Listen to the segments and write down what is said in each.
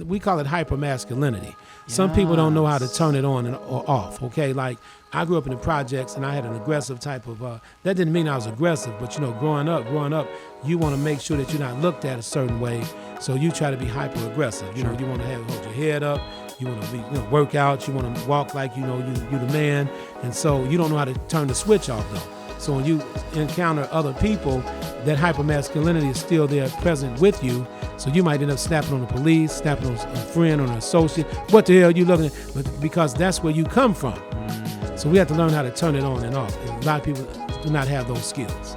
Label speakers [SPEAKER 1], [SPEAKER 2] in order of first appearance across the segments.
[SPEAKER 1] we call it hypermasculinity. Some people don't know how to turn it on or off, okay? Like, I grew up in the projects, and I had an aggressive type of, that didn't mean I was aggressive, but, growing up, you want to make sure that you're not looked at a certain way, so you try to be hyper-aggressive. You know, you want to hold your head up, you want to be, work out, you want to walk like, you the man, and so you don't know how to turn the switch off, though. So when you encounter other people, that hypermasculinity is still there present with you. So you might end up snapping on the police, snapping on a friend or an associate. What the hell are you looking at? But because that's where you come from. So we have to learn how to turn it on and off. And a lot of people do not have those skills.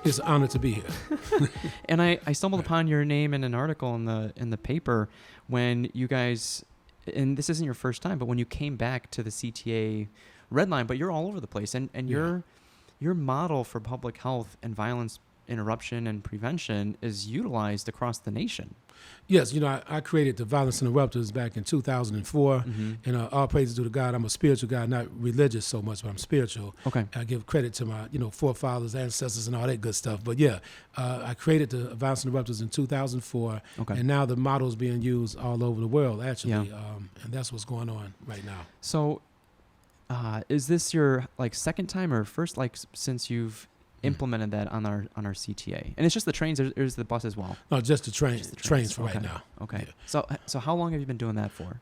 [SPEAKER 1] It's an honor to be here.
[SPEAKER 2] And I stumbled upon your name in an article in the paper when you guys, and this isn't your first time, but when you came back to the CTA Red Line, but you're all over the place, and your model for public health and violence interruption and prevention is utilized across the nation.
[SPEAKER 1] Yes, I created the Violence Interrupters back in 2004, and all praises to God. I'm a spiritual guy, not religious so much, but I'm spiritual.
[SPEAKER 2] Okay.
[SPEAKER 1] I give credit to my, forefathers, ancestors, and all that good stuff. But yeah, I created the Violence Interrupters in 2004, and now the model is being used all over the world, actually, and that's what's going on right now.
[SPEAKER 2] So, is this your second time or first since you've implemented that on our CTA? And it's just the trains, or is the bus as well?
[SPEAKER 1] No, just the trains for right now.
[SPEAKER 2] Okay. Yeah. So how long have you been doing that for?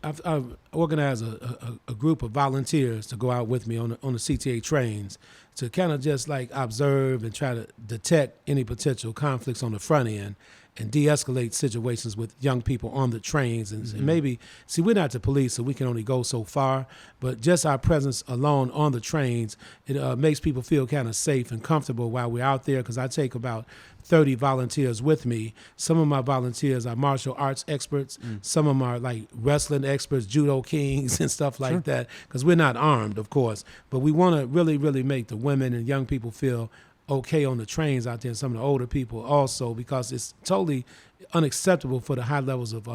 [SPEAKER 1] I've organized a group of volunteers to go out with me on the CTA trains to kind of just observe and try to detect any potential conflicts on the front end and de-escalate situations with young people on the trains. And maybe, we're not the police, so we can only go so far, but just our presence alone on the trains, it makes people feel kind of safe and comfortable while we're out there, because I take about 30 volunteers with me. Some of my volunteers are martial arts experts. Some of them are wrestling experts, judo kings and stuff like that, because we're not armed, of course, but we want to really, really make the women and young people feel okay on the trains out there, and some of the older people also, because it's totally unacceptable for the high levels of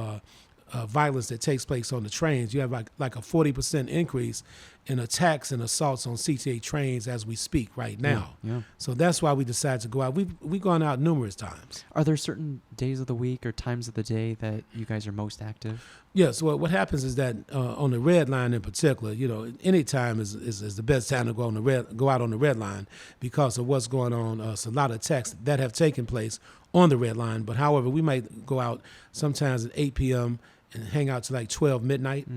[SPEAKER 1] violence that takes place on the trains. You have like a 40% increase in attacks and assaults on CTA trains as we speak right now. Yeah. So that's why we decided to go out. We've gone out numerous times.
[SPEAKER 2] Are there certain days of the week or times of the day that you guys are most active?
[SPEAKER 1] Yes. Well, what happens is that on the red line in particular, any time is the best time to go out on the red line because of what's going on. It's a lot of attacks that have taken place on the red line. But however, we might go out sometimes at 8 p.m. and hang out to 12 midnight.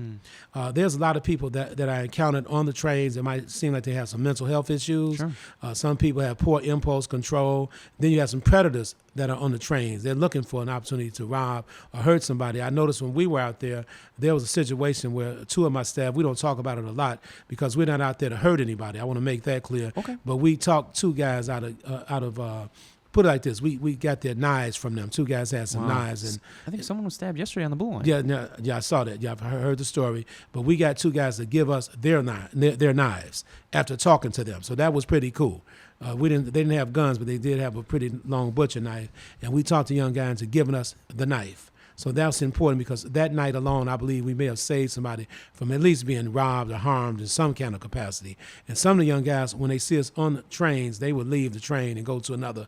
[SPEAKER 1] There's a lot of people that I encountered on the trains that might seem like they have some mental health issues. Sure. Some people have poor impulse control. Then you have some predators that are on the trains. They're looking for an opportunity to rob or hurt somebody. I noticed when we were out there was a situation where two of my staff, we don't talk about it a lot because we're not out there to hurt anybody. I want to make that clear. Okay. But we talked two guys out of put it like this: we got their knives from them. Two guys had some knives, and
[SPEAKER 2] I think someone was stabbed yesterday on the Blue Line.
[SPEAKER 1] Yeah, I saw that. Yeah, I've heard the story. But we got two guys to give us their knives after talking to them. So that was pretty cool. They didn't have guns, but they did have a pretty long butcher knife, and we talked to young guys into giving us the knife. So that's important because that night alone, I believe we may have saved somebody from at least being robbed or harmed in some kind of capacity. And some of the young guys, when they see us on the trains, they would leave the train and go to another.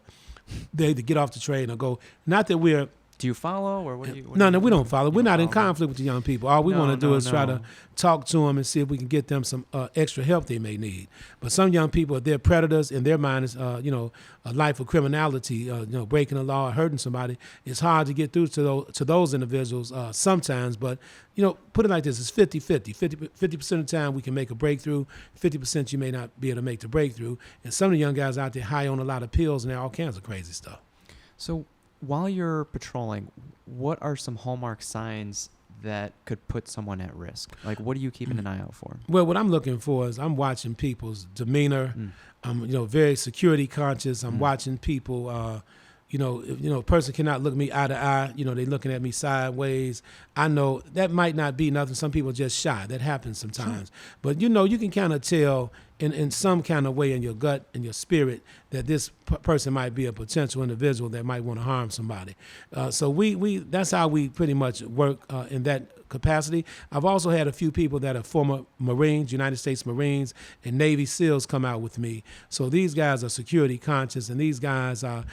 [SPEAKER 1] They to get off the train or go. Not that we're.
[SPEAKER 2] Do you follow or what do you?
[SPEAKER 1] No, we don't follow. We're not in conflict with the young people. All we want to do is try to talk to them and see if we can get them some extra help they may need. But some young people, they're predators, and their mind is, a life of criminality, breaking the law, hurting somebody. It's hard to get through to those individuals sometimes. But put it like this: it's 50-50. 50% of the time we can make a breakthrough. 50% you may not be able to make the breakthrough. And some of the young guys out there high on a lot of pills and all kinds of crazy stuff.
[SPEAKER 2] So, while you're patrolling, what are some hallmark signs that could put someone at risk? What are you keeping an eye out for?
[SPEAKER 1] Well, what I'm looking for is I'm watching people's demeanor. I'm, very security conscious. I'm watching people, a person cannot look me eye to eye. They looking at me sideways. I know that might not be nothing. Some people are just shy. That happens sometimes. Sure. But, you can kind of tell in some kind of way in your gut and your spirit that this person might be a potential individual that might want to harm somebody. So we that's how we pretty much work in that capacity. I've also had a few people that are former Marines, United States Marines, and Navy SEALs come out with me. So these guys are security conscious, and these guys are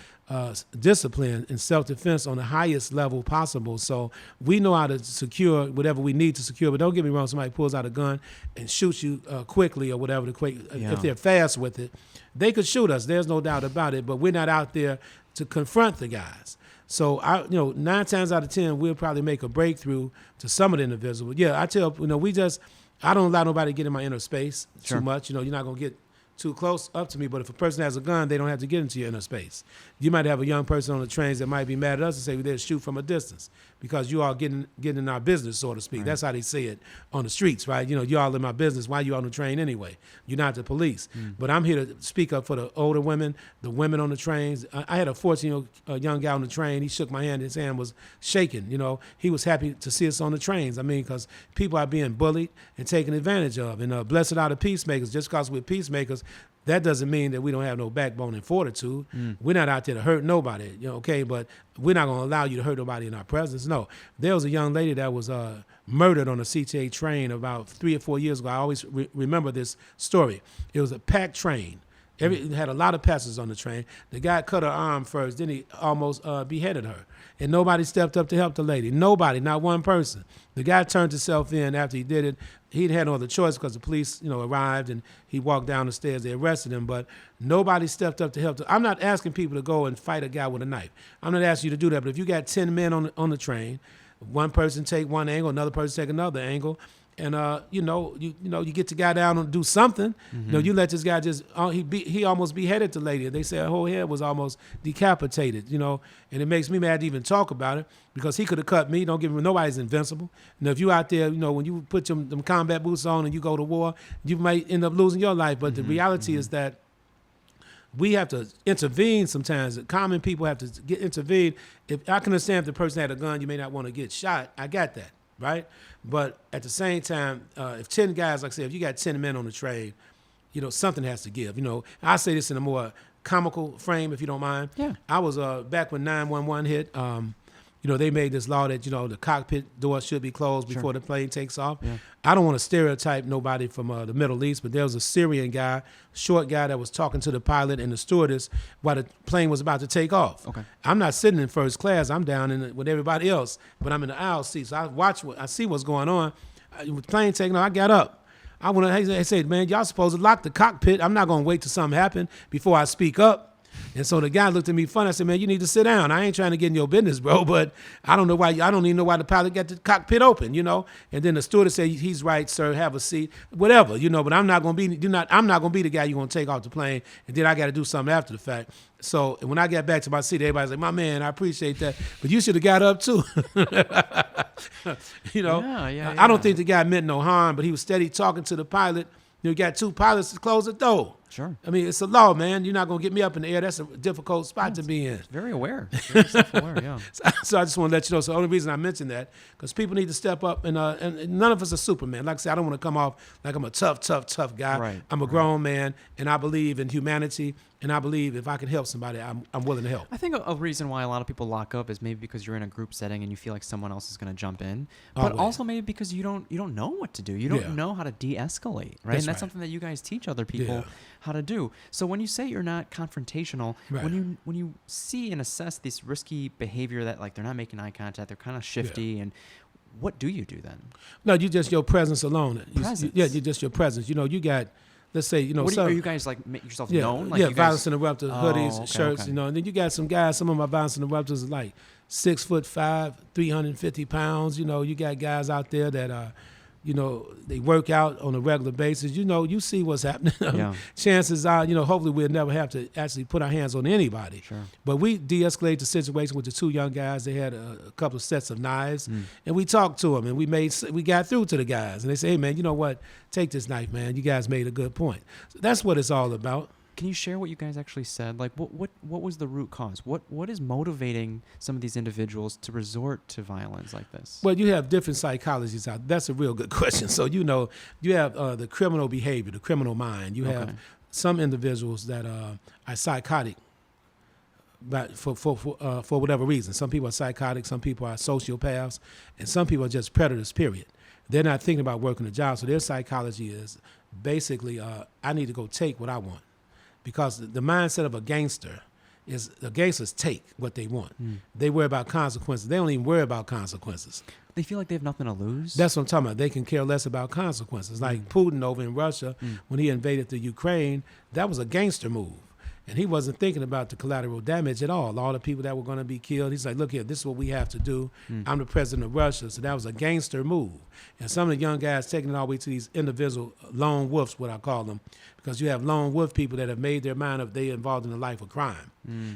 [SPEAKER 1] disciplined and self-defense on the highest level possible. So we know how to secure whatever we need to secure. But don't get me wrong, somebody pulls out a gun and shoots you quickly or whatever. If they're fast with it, they could shoot us. There's no doubt about it. But we're not out there to confront the guys. So 9 times out of 10, we'll probably make a breakthrough to some of the individuals. Yeah, I tell I don't allow nobody to get in my inner space too much. You're not gonna get too close up to me, but if a person has a gun, they don't have to get into your inner space. You might have a young person on the trains that might be mad at us and say, well, they'll shoot from a distance because you all getting in our business, so to speak. Right. That's how they say it on the streets, right? You all in my business. Why you on the train anyway? You're not the police. But I'm here to speak up for the older women, the women on the trains. I had a 14-year-old young guy on the train. He shook my hand. His hand was shaking. He was happy to see us on the trains. I mean, because people are being bullied and taken advantage of. And blessed are the peacemakers. Just because we're peacemakers, that doesn't mean that we don't have no backbone and fortitude. We're not out there to hurt nobody, okay? But we're not going to allow you to hurt nobody in our presence. No. There was a young lady that was murdered on a CTA train about 3 or 4 years ago. I always remember this story. It was a packed train. It had a lot of passengers on the train. The guy cut her arm first, then he almost beheaded her. And nobody stepped up to help the lady. Nobody, not one person. The guy turned himself in after he did it. He had no other choice because the police, arrived and he walked down the stairs. They arrested him, but nobody stepped up to help. I'm not asking people to go and fight a guy with a knife. I'm not asking you to do that. But if you got 10 men on the train, one person take one angle, another person take another angle, and you get the guy down and do something. You let this guy he almost beheaded the lady. They say her whole head was almost decapitated. And it makes me mad to even talk about it because he could have cut me. Don't get me wrong, nobody's invincible. If you out there, when you put them combat boots on and you go to war, you might end up losing your life. But the reality is that we have to intervene sometimes. Common people have to intervene. If I can understand if the person had a gun, you may not want to get shot. I got that. Right? But at the same time, if 10 guys, like I said, if you got 10 men on the train, something has to give. I say this in a more comical frame, if you don't mind. Yeah. I was back when 911 hit. They made this law that the cockpit door should be closed before the plane takes off. Yeah. I don't want to stereotype nobody from the Middle East, but there was a Syrian guy, short guy, that was talking to the pilot and the stewardess while the plane was about to take off. Okay. I'm not sitting in first class. I'm down with everybody else, but I'm in the aisle seat, so I see what's going on. With the plane taking off, I got up. I said, man, y'all supposed to lock the cockpit. I'm not going to wait till something happened before I speak up. And so the guy looked at me funny. I said, man, you need to sit down. I ain't trying to get in your business, bro, but I don't even know why the pilot got the cockpit open, And then the stewardess said, he's right, sir, have a seat, whatever, but I'm not going to be the guy you're going to take off the plane, and then I got to do something after the fact. So when I got back to my seat, everybody's like, my man, I appreciate that, but you should have got up too. I don't think the guy meant no harm, but he was steady talking to the pilot. You got 2 pilots to close the door. Sure. I mean, it's a law, man. You're not going to get me up in the air. That's a difficult spot to be in.
[SPEAKER 2] Very aware. Very self-aware, yeah.
[SPEAKER 1] So I just want to let you know. So the only reason I mentioned that, because people need to step up, and none of us are Superman. Like I said, I don't want to come off like I'm a tough guy. Right. I'm a grown man, and I believe in humanity, and I believe if I can help somebody, I'm willing to help.
[SPEAKER 2] I think a reason why a lot of people lock up is maybe because you're in a group setting and you feel like someone else is going to jump in, but also maybe because you don't know what to do. You don't know how to de-escalate, right? And that's something that you guys teach other people how to do. So when you say you're not confrontational, when you see and assess this risky behavior that like they're not making eye contact, they're kind of shifty, and what do you do then?
[SPEAKER 1] No, you just your presence alone. You just your presence. You got. Let's say,
[SPEAKER 2] are you guys like make yourself known? Like
[SPEAKER 1] violence interrupters, hoodies, shirts, and then you got some guys, some of my violence interrupters are like 6'5", 350 pounds. You got guys out there that they work out on a regular basis. You see what's happening. Chances are, hopefully we'll never have to actually put our hands on anybody. Sure. But we de-escalated the situation with the 2 young guys. They had a couple of sets of knives, and we talked to them, and we got through to the guys. And they say, hey, man, you know what? Take this knife, man. You guys made a good point. So that's what it's all about.
[SPEAKER 2] Can you share what you guys actually said? Like, what was the root cause? What is motivating some of these individuals to resort to violence like this?
[SPEAKER 1] Well, you have different psychologies out. That's a real good question. So, you have the criminal behavior, the criminal mind. You have some individuals that are psychotic but for whatever reason. Some people are psychotic, some people are sociopaths, and some people are just predators, period. They're not thinking about working a job, so their psychology is basically, I need to go take what I want. Because the mindset of a gangster is the gangsters take what they want. They worry about consequences. They don't even worry about consequences.
[SPEAKER 2] They feel like they have nothing to lose.
[SPEAKER 1] That's what I'm talking about. They can care less about consequences. Like Putin over in Russia, when he invaded the Ukraine, that was a gangster move. And he wasn't thinking about the collateral damage at all the people that were going to be killed. He's like, look here, this is what we have to do. I'm the president of Russia. So that was a gangster move. And some of the young guys taking it all the way to these individual lone wolves, what I call them, because you have lone wolf people that have made their mind up, they're involved in a life of crime.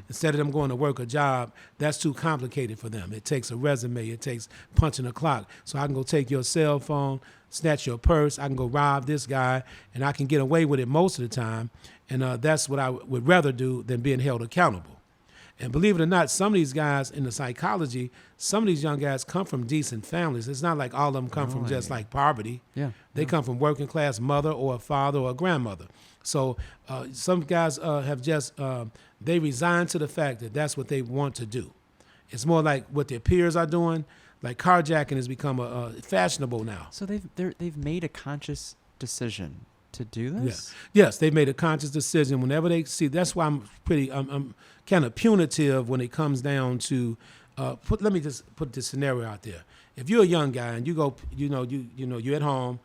[SPEAKER 1] Instead of them going to work a job, that's too complicated for them. It takes a resume. It takes punching a clock. So I can go take your cell phone, snatch your purse. I can go rob this guy, and I can get away with it most of the time. And that's what I would rather do than being held accountable. And believe it or not, some of these guys in the psychology, some of these young guys come from decent families. It's not like all of them come from just like poverty.
[SPEAKER 2] Yeah.
[SPEAKER 1] They come from working class mother or a father or a grandmother. So some guys have just, they resign to the fact that that's what they want to do. It's more like what their peers are doing. Like carjacking has become fashionable now.
[SPEAKER 2] So they've made a conscious decision to do this?
[SPEAKER 1] Yes, they've made a conscious decision whenever they see. That's why I'm kind of punitive when it comes down to. Let me just put this scenario out there. If you're a young guy and you go, you're at home.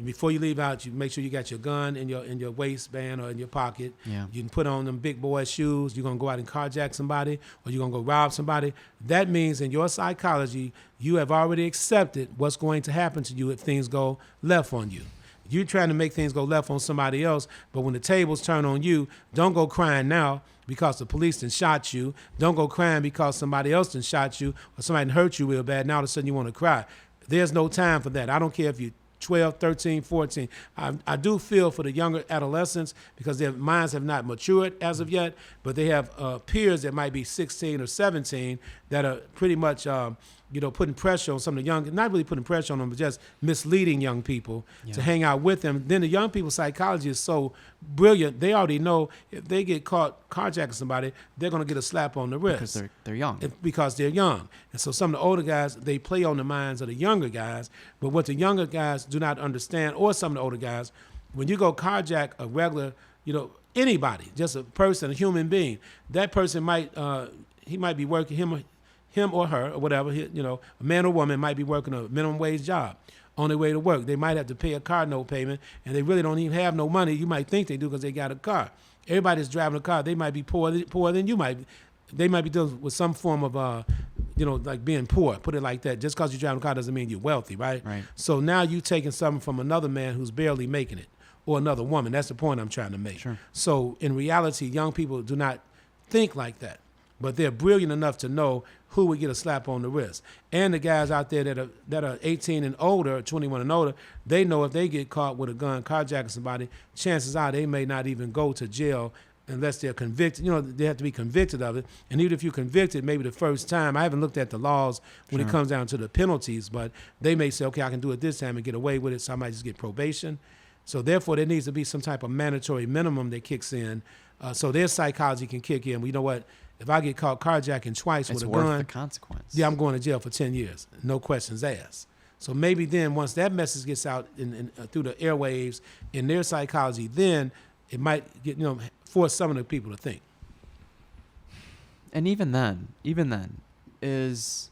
[SPEAKER 1] Before you leave out, you make sure you got your gun in your waistband or in your pocket.
[SPEAKER 2] Yeah.
[SPEAKER 1] You can put on them big boy shoes. You're gonna go out and carjack somebody, or you're gonna go rob somebody. That means in your psychology, you have already accepted what's going to happen to you if things go left on you. You're trying to make things go left on somebody else, but when the tables turn on you, don't go crying now because the police done shot you. Don't go crying because somebody else done shot you or somebody done hurt you real bad. Now all of a sudden you want to cry. There's no time for that. I don't care if you're 12, 13, 14. I do feel for the younger adolescents because their minds have not matured as of yet, but they have peers that might be 16 or 17 that are pretty much putting pressure on some of the young, not really putting pressure on them, but just misleading young people to hang out with them. Then the young people's psychology is so brilliant. They already know if they get caught carjacking somebody, they're going to get a slap on the wrist.
[SPEAKER 2] Because they're young.
[SPEAKER 1] Because they're young. And so some of the older guys, they play on the minds of the younger guys. But what the younger guys do not understand, or some of the older guys, when you go carjack a regular, anybody, just a person, a human being, that person might, he might be working, him or her or whatever, a man or woman might be working a minimum wage job on their way to work. They might have to pay a car note payment, and they really don't even have no money. You might think they do because they got a car. Everybody that's driving a car, they might be poorer than you might be. They might be dealing with some form of, like being poor, put it like that. Just because you're driving a car doesn't mean you're wealthy, right?
[SPEAKER 2] Right.
[SPEAKER 1] So now you're taking something from another man who's barely making it, or another woman. That's the point I'm trying to make. Sure. So in reality, young people do not think like that. But they're brilliant enough to know who would get a slap on the wrist. And the guys out there that are 18 and older, 21 and older, they know if they get caught with a gun carjacking somebody, chances are they may not even go to jail unless they're convicted. They have to be convicted of it. And even if you're convicted, maybe the first time, I haven't looked at the laws when it comes down to the penalties, but they may say, okay, I can do it this time and get away with it, so I might just get probation. So therefore, there needs to be some type of mandatory minimum that kicks in so their psychology can kick in. Well, you know what? If I get caught carjacking twice with a gun,
[SPEAKER 2] it's worth the consequence.
[SPEAKER 1] Yeah, I'm going to jail for 10 years. No questions asked. So maybe then once that message gets out through the airwaves in their psychology, then it might get, force some of the people to think.
[SPEAKER 2] And even then, is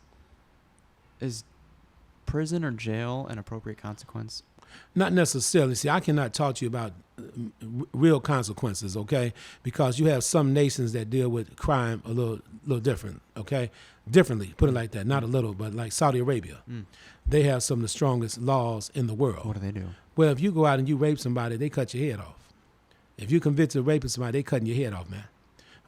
[SPEAKER 2] prison or jail an appropriate consequence?
[SPEAKER 1] Not necessarily. See, I cannot talk to you about real consequences, okay? Because you have some nations that deal with crime a little different, okay? Differently, put it like that. Not a little, but like Saudi Arabia. They have some of the strongest laws in the world.
[SPEAKER 2] What do they do?
[SPEAKER 1] Well, if you go out and you rape somebody, they cut your head off. If you're convicted of raping somebody, they cutting your head off, man.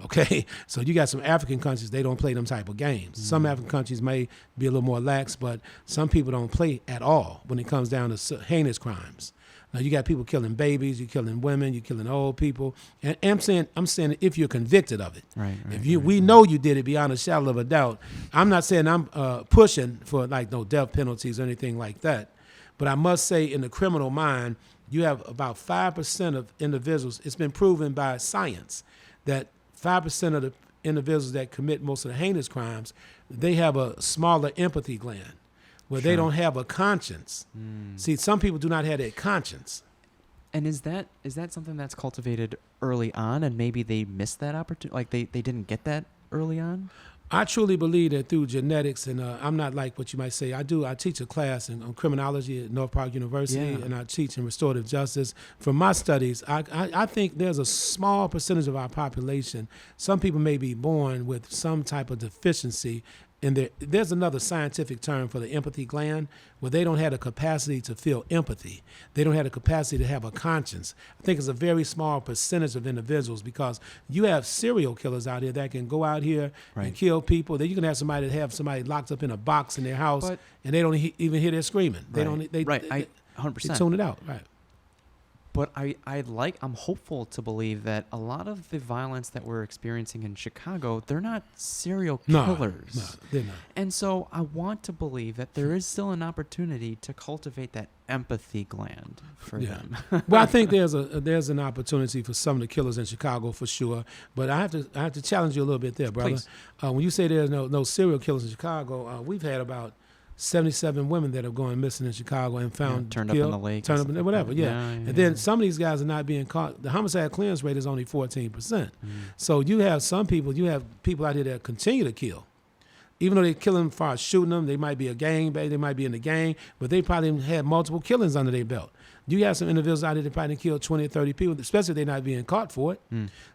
[SPEAKER 1] Okay, so you got some African countries, they don't play them type of games. Some African countries may be a little more lax, but some people don't play at all when it comes down to heinous crimes. Now you got people killing babies, you're killing women, you're killing old people, and I'm saying if you're convicted of it.
[SPEAKER 2] Right.
[SPEAKER 1] We know you did it beyond a shadow of a doubt. I'm not saying I'm pushing for like no death penalties or anything like that, but I must say in the criminal mind, you have about 5% of individuals. It's been proven by science that 5% of the individuals that commit most of the heinous crimes, they have a smaller empathy gland where they
[SPEAKER 2] Sure.
[SPEAKER 1] don't have a conscience. See, some people do not have that conscience.
[SPEAKER 2] And is that something that's cultivated early on, and maybe they missed that opportunity? Like they didn't get that early on?
[SPEAKER 1] I truly believe that through genetics, and I'm not like what you might say. I teach a class on criminology at North Park University,
[SPEAKER 2] Yeah.
[SPEAKER 1] and I teach in restorative justice. From my studies, I think there's a small percentage of our population. Some people may be born with some type of deficiency. And there's another scientific term for the empathy gland, where they don't have the capacity to feel empathy. They don't have the capacity to have a conscience. I think it's a very small percentage of individuals, because you have serial killers out here that can go out here
[SPEAKER 2] Right.
[SPEAKER 1] and kill people. Then you can have somebody locked up in a box in their house,
[SPEAKER 2] But-
[SPEAKER 1] and they don't even hear their screaming. They
[SPEAKER 2] Right.
[SPEAKER 1] don't. They,
[SPEAKER 2] Right.
[SPEAKER 1] They,
[SPEAKER 2] I
[SPEAKER 1] they
[SPEAKER 2] 100%.
[SPEAKER 1] tune it out. Right.
[SPEAKER 2] But I'm hopeful to believe that a lot of the violence that we're experiencing in Chicago, they're not serial killers.
[SPEAKER 1] No, they're not.
[SPEAKER 2] And so I want to believe that there is still an opportunity to cultivate that empathy gland for
[SPEAKER 1] Yeah.
[SPEAKER 2] them.
[SPEAKER 1] Well, I think there's an opportunity for some of the killers in Chicago for sure. But I have to challenge you a little bit there, brother.
[SPEAKER 2] Please.
[SPEAKER 1] When you say there's no serial killers in Chicago, we've had about 77 women that have gone missing in Chicago and found
[SPEAKER 2] turned
[SPEAKER 1] killed,
[SPEAKER 2] up in the lake.
[SPEAKER 1] turned up in whatever. Yeah.
[SPEAKER 2] Yeah.
[SPEAKER 1] And then some of these guys are not being caught. The homicide clearance rate is only 14%. So you have people out here that continue to kill. Even though they kill them as far as shooting them, they might be a gang bang, they might be in the gang, but they probably had multiple killings under their belt. You have some individuals out there that probably killed 20 or 30 people, especially if they're not being caught for it.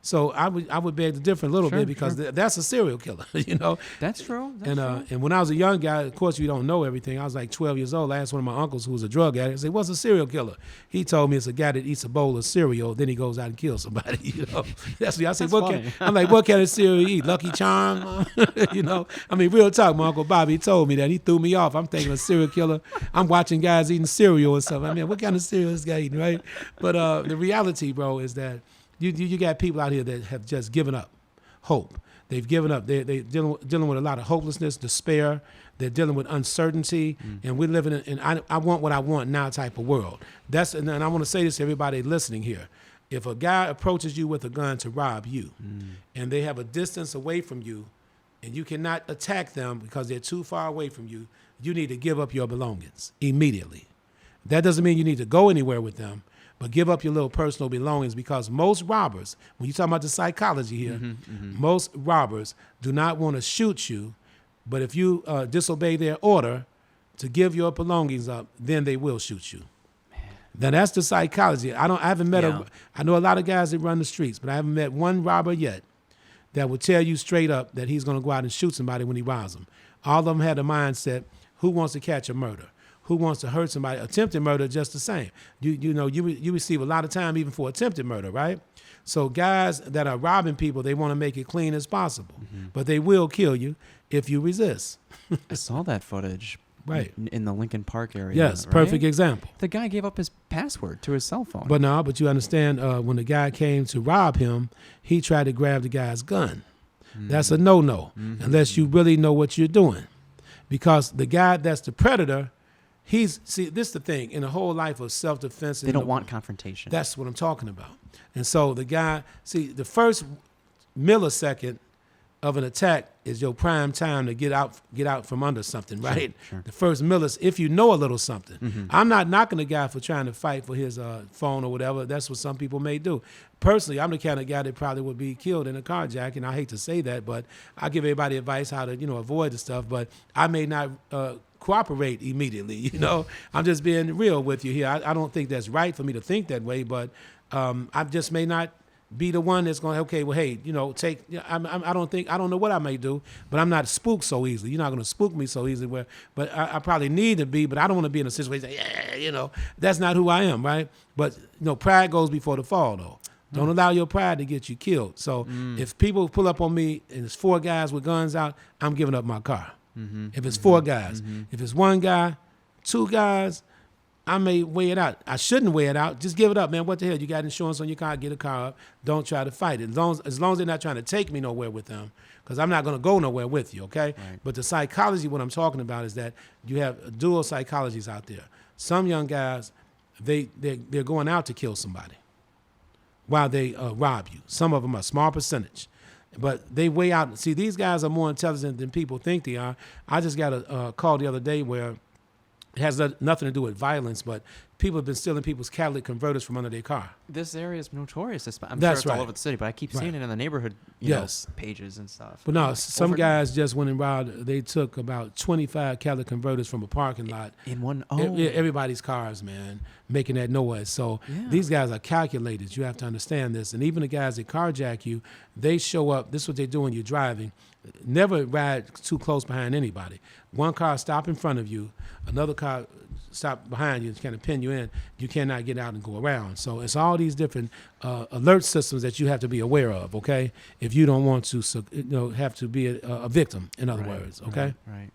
[SPEAKER 1] So I would beg to differ a little
[SPEAKER 2] Sure,
[SPEAKER 1] bit, because that's a serial killer, you know.
[SPEAKER 2] That's true. That's
[SPEAKER 1] And
[SPEAKER 2] true.
[SPEAKER 1] and when I was a young guy, of course, you don't know everything. I was like 12 years old. I asked one of my uncles, who was a drug addict, I said, "What's a serial killer?" He told me it's a guy that eats a bowl of cereal, then he goes out and kills somebody. You know, that's what I said.
[SPEAKER 2] That's
[SPEAKER 1] I'm like, what kind of cereal you eat? Lucky Charm? You know, I mean, real talk. My Uncle Bobby told me that. He threw me off. I'm thinking a serial killer. I'm watching guys eating cereal and stuff. I mean, what kind of cereal is this guy eating, right? But the reality, bro, is that you got people out here that have just given up hope. They've given up. They're dealing with a lot of hopelessness, despair. They're dealing with uncertainty, and we're living in I want what I want now type of world. And I want to say this to everybody listening here. If a guy approaches you with a gun to rob you, and they have a distance away from you, and you cannot attack them because they're too far away from you, you need to give up your belongings immediately. That doesn't mean you need to go anywhere with them, but give up your little personal belongings, because most robbers, when you talk about the psychology here, most robbers do not want to shoot you, but if you disobey their order to give your belongings up, then they will shoot you. Now that's the psychology. I haven't met I know a lot of guys that run the streets, but I haven't met one robber yet that will tell you straight up that he's going to go out and shoot somebody when he robs them. All of them had a mindset: who wants to catch a murder? Who wants to hurt somebody? Attempted murder, just the same. You receive a lot of time even for attempted murder, right? So guys that are robbing people, they want to make it clean as possible, but they will kill you if you resist.
[SPEAKER 2] I saw that footage.
[SPEAKER 1] Right.
[SPEAKER 2] In the Lincoln Park area.
[SPEAKER 1] Yes,
[SPEAKER 2] right?
[SPEAKER 1] perfect example.
[SPEAKER 2] The guy gave up his password to his cell phone.
[SPEAKER 1] But you understand, when the guy came to rob him, he tried to grab the guy's gun. That's a no-no, unless you really know what you're doing. Because the guy that's the predator, this is the thing, in the whole life of self-defense.
[SPEAKER 2] They don't want confrontation.
[SPEAKER 1] That's what I'm talking about. And so the guy, the first millisecond of an attack is your prime time to get out from under something, right?
[SPEAKER 2] Sure.
[SPEAKER 1] The first if you know a little something. I'm not knocking the guy for trying to fight for his phone or whatever. That's what some people may do. Personally, I'm the kind of guy that probably would be killed in a carjacking. I hate to say that, but I give everybody advice how to, avoid the stuff. But I may not cooperate immediately. I'm just being real with you here. I don't think that's right for me to think that way, but I just may not be the one that's going, okay, well, hey, I don't know what I may do, but I'm not spooked so easily. You're not going to spook me so easily, but I probably need to be, but I don't want to be in a situation, that's not who I am, right? But, pride goes before the fall, though. Don't allow your pride to get you killed. So if people pull up on me and it's 4 guys with guns out, I'm giving up my car. If it's 4 guys, if it's 1 guy, 2 guys, I may weigh it out. I shouldn't weigh it out. Just give it up, man. What the hell? You got insurance on your car, get a car up. Don't try to fight it. As long as they're not trying to take me nowhere with them, because I'm not going to go nowhere with you, okay?
[SPEAKER 2] Right.
[SPEAKER 1] But the psychology, what I'm talking about is that you have dual psychologies out there. Some young guys, they're going out to kill somebody while they rob you. Some of them, a small percentage. But they way out. See, these guys are more intelligent than people think they are. I just got a call the other day where it has nothing to do with violence, but people have been stealing people's catalytic converters from under their car.
[SPEAKER 2] This area is notorious. I'm
[SPEAKER 1] That's
[SPEAKER 2] sure it's
[SPEAKER 1] right.
[SPEAKER 2] all over the city, but I keep seeing it in the neighborhood
[SPEAKER 1] Yes.
[SPEAKER 2] pages and stuff.
[SPEAKER 1] But no, some guys just went and robbed. They took about 25 catalytic converters from a parking lot.
[SPEAKER 2] In one,
[SPEAKER 1] Everybody's cars, man, making that noise. So these guys are calculators. You have to understand this. And even the guys that carjack you, they show up. This is what they do when you're driving. Never ride too close behind anybody. One car stop in front of you, another car stop behind you, kind of pin you in. You cannot get out and go around. So it's all these different alert systems that you have to be aware of, okay? If you don't want to, have to be a victim, in other words, okay?
[SPEAKER 2] Right.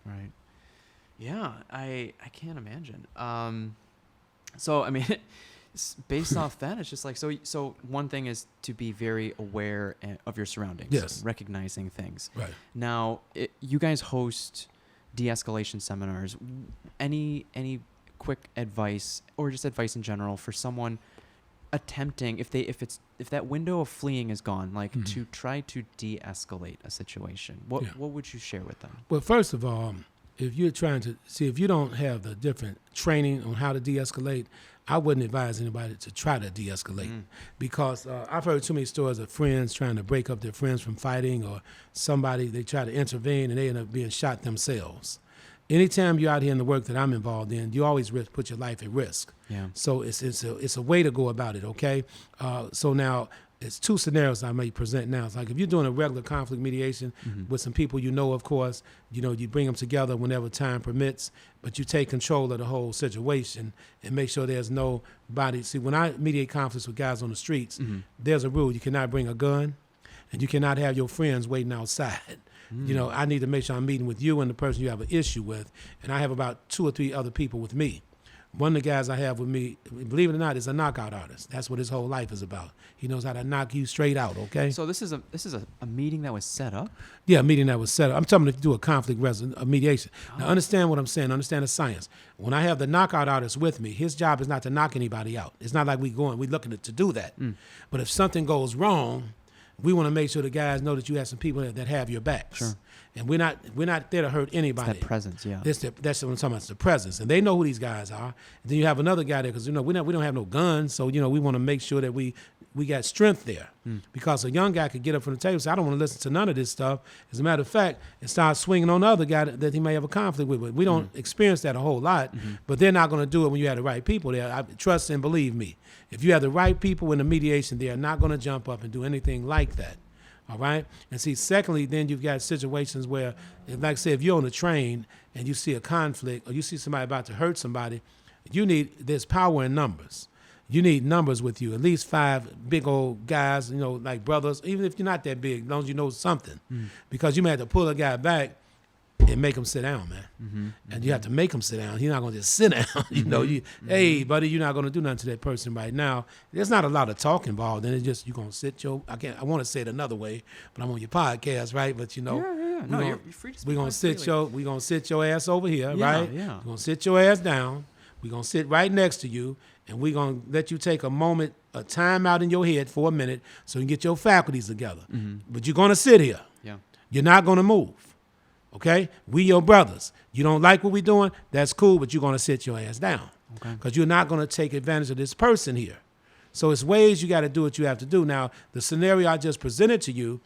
[SPEAKER 2] Yeah, I can't imagine. So, I mean, based off that, it's just like, so one thing is to be very aware of your surroundings.
[SPEAKER 1] Yes.
[SPEAKER 2] Recognizing things.
[SPEAKER 1] Right.
[SPEAKER 2] Now, you guys host de-escalation seminars. Any quick advice, or just advice in general, for someone attempting, if that window of fleeing is gone, like to try to de-escalate a situation? What would you share with them?
[SPEAKER 1] Well, first of all, if you're trying to see, if you don't have the different training on how to de-escalate, I wouldn't advise anybody to try to de-escalate because I've heard too many stories of friends trying to break up their friends from fighting, or they try to intervene and they end up being shot themselves. Anytime you're out here in the work that I'm involved in, you always put your life at risk.
[SPEAKER 2] Yeah.
[SPEAKER 1] So it's a way to go about it, okay? So now it's two scenarios I may present now. It's like if you're doing a regular conflict mediation with some people of course, you bring them together whenever time permits, but you take control of the whole situation and make sure there's nobody. See, when I mediate conflicts with guys on the streets, there's a rule. You cannot bring a gun, and you cannot have your friends waiting outside. I need to make sure I'm meeting with you and the person you have an issue with, and I have about 2 or 3 other people with me. One of the guys I have with me, believe it or not, is a knockout artist. That's what his whole life is about. He knows how to knock you straight out, okay?
[SPEAKER 2] So this is a meeting that was set up?
[SPEAKER 1] Yeah, a meeting that was set up. I'm talking to do a conflict mediation. Now, understand what I'm saying. Understand the science. When I have the knockout artist with me, his job is not to knock anybody out. It's not like we're looking to do that. But if something goes wrong, we want to make sure the guys know that you have some people that have your backs.
[SPEAKER 2] Sure.
[SPEAKER 1] And we're not there to hurt anybody.
[SPEAKER 2] It's that presence, yeah.
[SPEAKER 1] That's what I'm talking about. It's the presence, and they know who these guys are. And then you have another guy there because we don't have no guns, so we want to make sure that we got strength there. Because a young guy could get up from the table and say, I don't want to listen to none of this stuff. As a matter of fact, and start swinging on the other guy that he may have a conflict with. But we don't experience that a whole lot. But they're not going to do it when you have the right people there. Trust and believe me. If you have the right people in the mediation, they are not going to jump up and do anything like that. All right? And see, secondly, then you've got situations where, like I said, if you're on a train and you see a conflict or you see somebody about to hurt somebody, there's power in numbers. You need numbers with you, at least 5 big old guys, like brothers, even if you're not that big, as long as you know something. Because you may have to pull a guy back and make him sit down, man. And you have to make him sit down. He's not going to just sit down. Hey, buddy, you're not going to do nothing to that person right now. There's not a lot of talk involved. And it's just you're going to sit I want to say it another way, but I'm on your podcast, right? But
[SPEAKER 2] Yeah. No, you're free to speak.
[SPEAKER 1] We're going to sit your ass over here, right?
[SPEAKER 2] Yeah.
[SPEAKER 1] We're going to sit your ass down. We're going to sit right next to you, and we're going to let you take a time out in your head for a minute so you can get your faculties together. But you're going to sit here.
[SPEAKER 2] Yeah.
[SPEAKER 1] You're not going to move. Okay? We your brothers. You don't like what we're doing? That's cool, but you're going to sit your ass down.
[SPEAKER 2] Okay.
[SPEAKER 1] Because you're not going to take advantage of this person here. So it's ways you got to do what you have to do. Now, the scenario I just presented to you,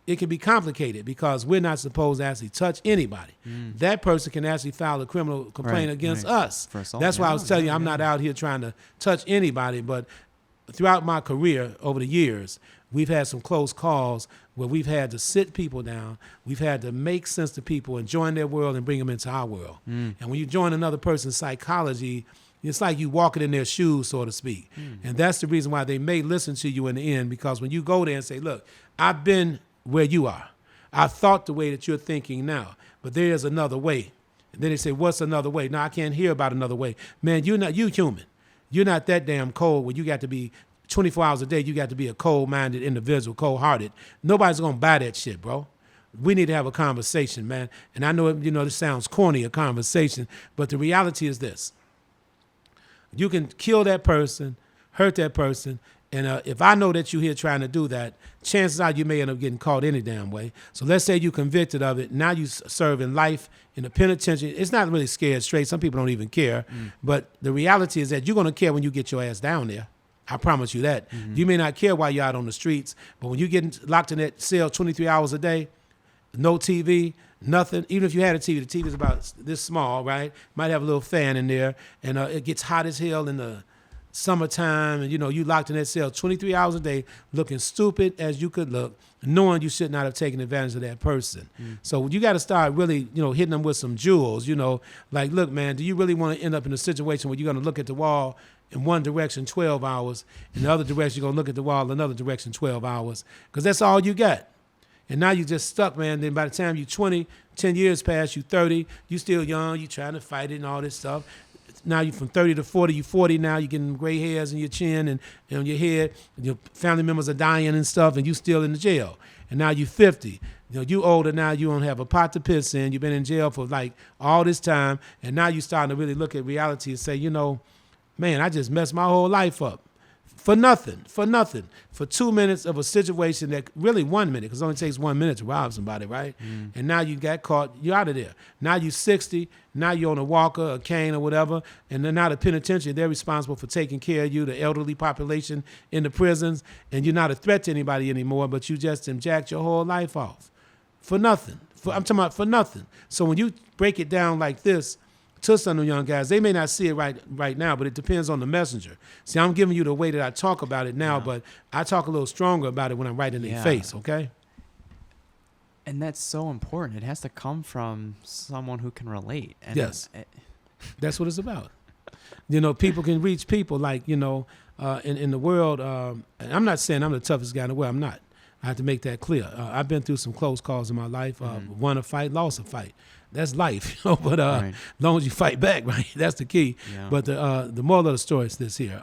[SPEAKER 1] it can be complicated because we're not supposed to actually touch anybody. That person can actually file a criminal complaint against us.
[SPEAKER 2] For assault.
[SPEAKER 1] That's why I was telling you I'm not out here trying to touch anybody, but throughout my career over the years, we've had some close calls where we've had to sit people down. We've had to make sense to people and join their world and bring them into our world. And when you join another person's psychology, it's like you walking in their shoes, so to speak. And that's the reason why they may listen to you in the end, because when you go there and say, look, I've been where you are. I thought the way that you're thinking now, but there is another way. And then they say, what's another way? No, I can't hear about another way. Man, you human. You're not that damn cold where you got to be 24 hours a day. You got to be a cold-minded individual, cold-hearted. Nobody's going to buy that shit, bro. We need to have a conversation, man. And I know, this sounds corny, a conversation, but the reality is this. You can kill that person, hurt that person, And if I know that you're here trying to do that, chances are you may end up getting caught any damn way. So let's say you're convicted of it. Now you serving life in the penitentiary. It's not really scared straight. Some people don't even care. But the reality is that you're going to care when you get your ass down there. I promise you that. You may not care while you're out on the streets, but when you get locked in that cell 23 hours a day, no TV, nothing. Even if you had a TV, the TV is about this small, right? Might have a little fan in there, and it gets hot as hell in the summertime, and you locked in that cell 23 hours a day, looking stupid as you could look, knowing you should not have taken advantage of that person. So you got to start really, hitting them with some jewels. Like, look, man, do you really want to end up in a situation where you're going to look at the wall in one direction 12 hours, in the other direction you're going to look at the wall another direction 12 hours? Because that's all you got. And now you're just stuck, man. Then by the time you're 20, 10 years pass, you're 30, you still young, you trying to fight it and all this stuff. Now you're from 30 to 40, you're 40 now, you're getting gray hairs in your chin and on your head, and your family members are dying and stuff, and you still in the jail. And now you're 50. You older now, you don't have a pot to piss in, you've been in jail for like all this time, and now you're starting to really look at reality and say, man, I just messed my whole life up. For nothing. For 2 minutes of a situation that really 1 minute, because it only takes 1 minute to rob somebody, right? And now you got caught, you're out of there. Now you're 60, now you're on a walker, a cane or whatever, and then now the penitentiary, they're responsible for taking care of you, the elderly population in the prisons, and you're not a threat to anybody anymore, but you just jacked your whole life off. For nothing. I'm talking about for nothing. So when you break it down like this, to some of the young guys, they may not see it right now, but it depends on the messenger. See, I'm giving you the way that I talk about it now, but I talk a little stronger about it when I'm right in their face, okay?
[SPEAKER 2] And that's so important. It has to come from someone who can relate. And
[SPEAKER 1] yes. That's what it's about. People can reach people like, in the world, and I'm not saying I'm the toughest guy in the world. I'm not. I have to make that clear. I've been through some close calls in my life, won a fight, lost a fight. That's life, but as long as you fight back, right? That's the key. Yeah. But the moral of the story is this here.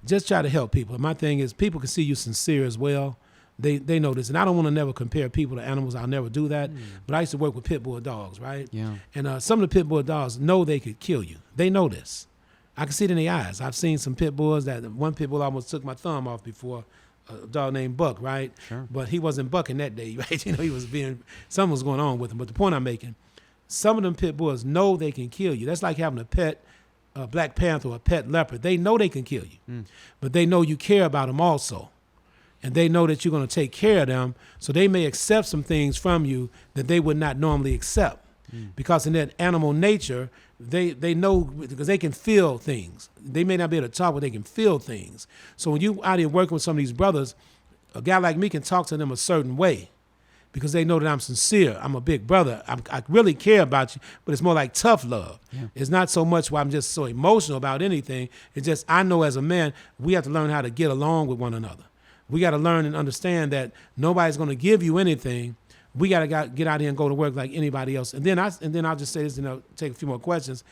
[SPEAKER 1] Just try to help people. My thing is people can see you sincere as well. They know this. And I don't want to never compare people to animals. I'll never do that. But I used to work with pit bull dogs, right? Yeah. And some of the pit bull dogs know they could kill you. They know this. I can see it in their eyes. I've seen some pit bulls one pit bull almost took my thumb off before. A dog named Buck, right? Sure. But he wasn't bucking that day, right? He was something was going on with him. But the point I'm making, some of them pit bulls know they can kill you. That's like having a pet Black Panther or a pet leopard. They know they can kill you, but they know you care about them also. And they know that you're going to take care of them, so they may accept some things from you that they would not normally accept. Because in that animal nature, they know, because they can feel things. They may not be able to talk, but they can feel things. So when you out here working with some of these brothers, a guy like me can talk to them a certain way because they know that I'm sincere. I'm a big brother. I really care about you, but it's more like tough love. Yeah. It's not so much why I'm just so emotional about anything. It's just I know as a man, we have to learn how to get along with one another. We got to learn and understand that nobody's going to give you anything. We got to get out here and go to work like anybody else. And then I'll just say this, and I'll take a few more questions.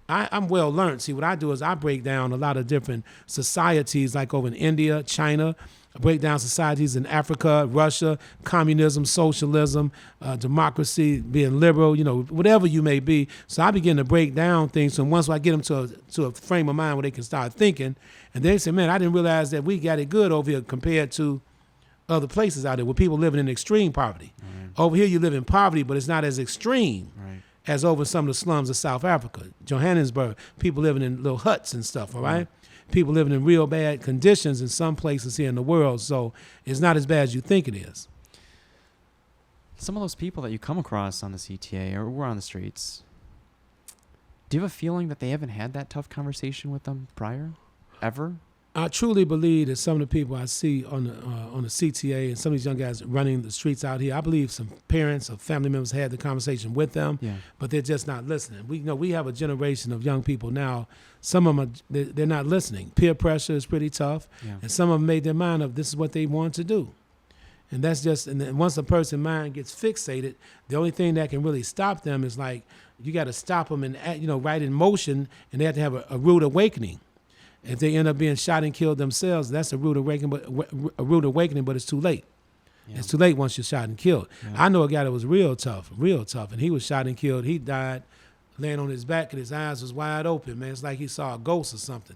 [SPEAKER 1] I'm well learned. See, what I do is I break down a lot of different societies, like over in India, China. I break down societies in Africa, Russia, communism, socialism, democracy, being liberal, whatever you may be. So I begin to break down things. And once I get them to a frame of mind where they can start thinking, and they say, man, I didn't realize that we got it good over here compared to other places out there where people living in extreme poverty. Right. Over here you live in poverty, but it's not as extreme as over in some of the slums of South Africa. Johannesburg, people living in little huts and stuff, all right? People living in real bad conditions in some places here in the world, so it's not as bad as you think it is.
[SPEAKER 2] Some of those people that you come across on the CTA or we're on the streets, do you have a feeling that they haven't had that tough conversation with them prior, ever?
[SPEAKER 1] I truly believe that some of the people I see on the CTA and some of these young guys running the streets out here, I believe some parents or family members had the conversation with them, but they're just not listening. We have a generation of young people now. Some of them they're not listening. Peer pressure is pretty tough, and some of them made their mind up. This is what they want to do, and that's just. And then once a person's mind gets fixated, the only thing that can really stop them is like you got to stop them and right in motion, and they have to have a rude awakening. If they end up being shot and killed themselves, that's a rude awakening, but it's too late. Yeah. It's too late once you're shot and killed. Yeah. I know a guy that was real tough, and he was shot and killed. He died laying on his back and his eyes was wide open, man. It's like he saw a ghost or something.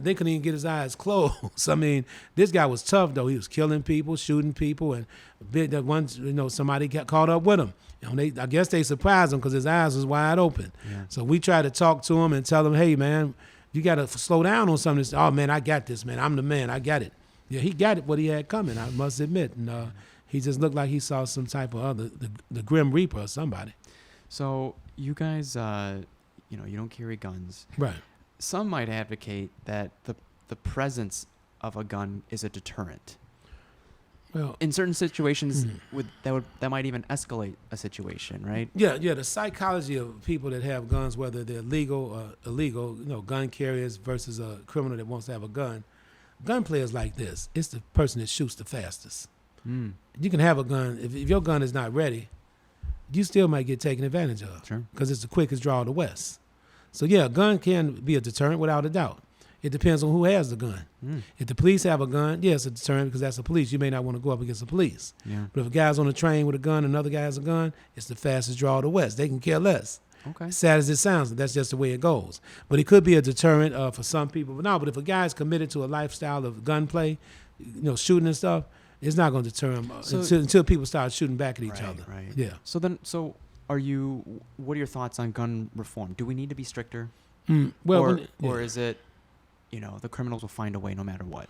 [SPEAKER 1] They couldn't even get his eyes closed. I mean, this guy was tough, though. He was killing people, shooting people, and somebody got caught up with him. I guess they surprised him because his eyes was wide open. Yeah. So we tried to talk to him and tell him, hey, man, you got to slow down on something. Oh, man, I got this, man. I'm the man. I got it. Yeah, he got it, what he had coming, I must admit. And he just looked like he saw some type of the Grim Reaper or somebody.
[SPEAKER 2] So you guys, you don't carry guns.
[SPEAKER 1] Right.
[SPEAKER 2] Some might advocate that the presence of a gun is a deterrent. Well, in certain situations, that might even escalate a situation, right?
[SPEAKER 1] Yeah. The psychology of people that have guns, whether they're legal or illegal, gun carriers versus a criminal that wants to have a gun. Gun players like this. It's the person that shoots the fastest. Mm. You can have a gun. If your gun is not ready, you still might get taken advantage of. Sure. Because it's the quickest draw of the West. So, yeah, a gun can be a deterrent without a doubt. It depends on who has the gun. Mm. If the police have a gun, yes, it's a deterrent because that's the police. You may not want to go up against the police. Yeah. But if a guy's on a train with a gun, another guy has a gun, it's the fastest draw of the West. They can care less. Okay. Sad as it sounds, that's just the way it goes. But it could be a deterrent for some people. But if a guy's committed to a lifestyle of gunplay, shooting and stuff, it's not going to deter him until people start shooting back at each other.
[SPEAKER 2] Right.
[SPEAKER 1] Yeah.
[SPEAKER 2] So what are your thoughts on gun reform? Do we need to be stricter? Or is it, the criminals will find a way no matter what?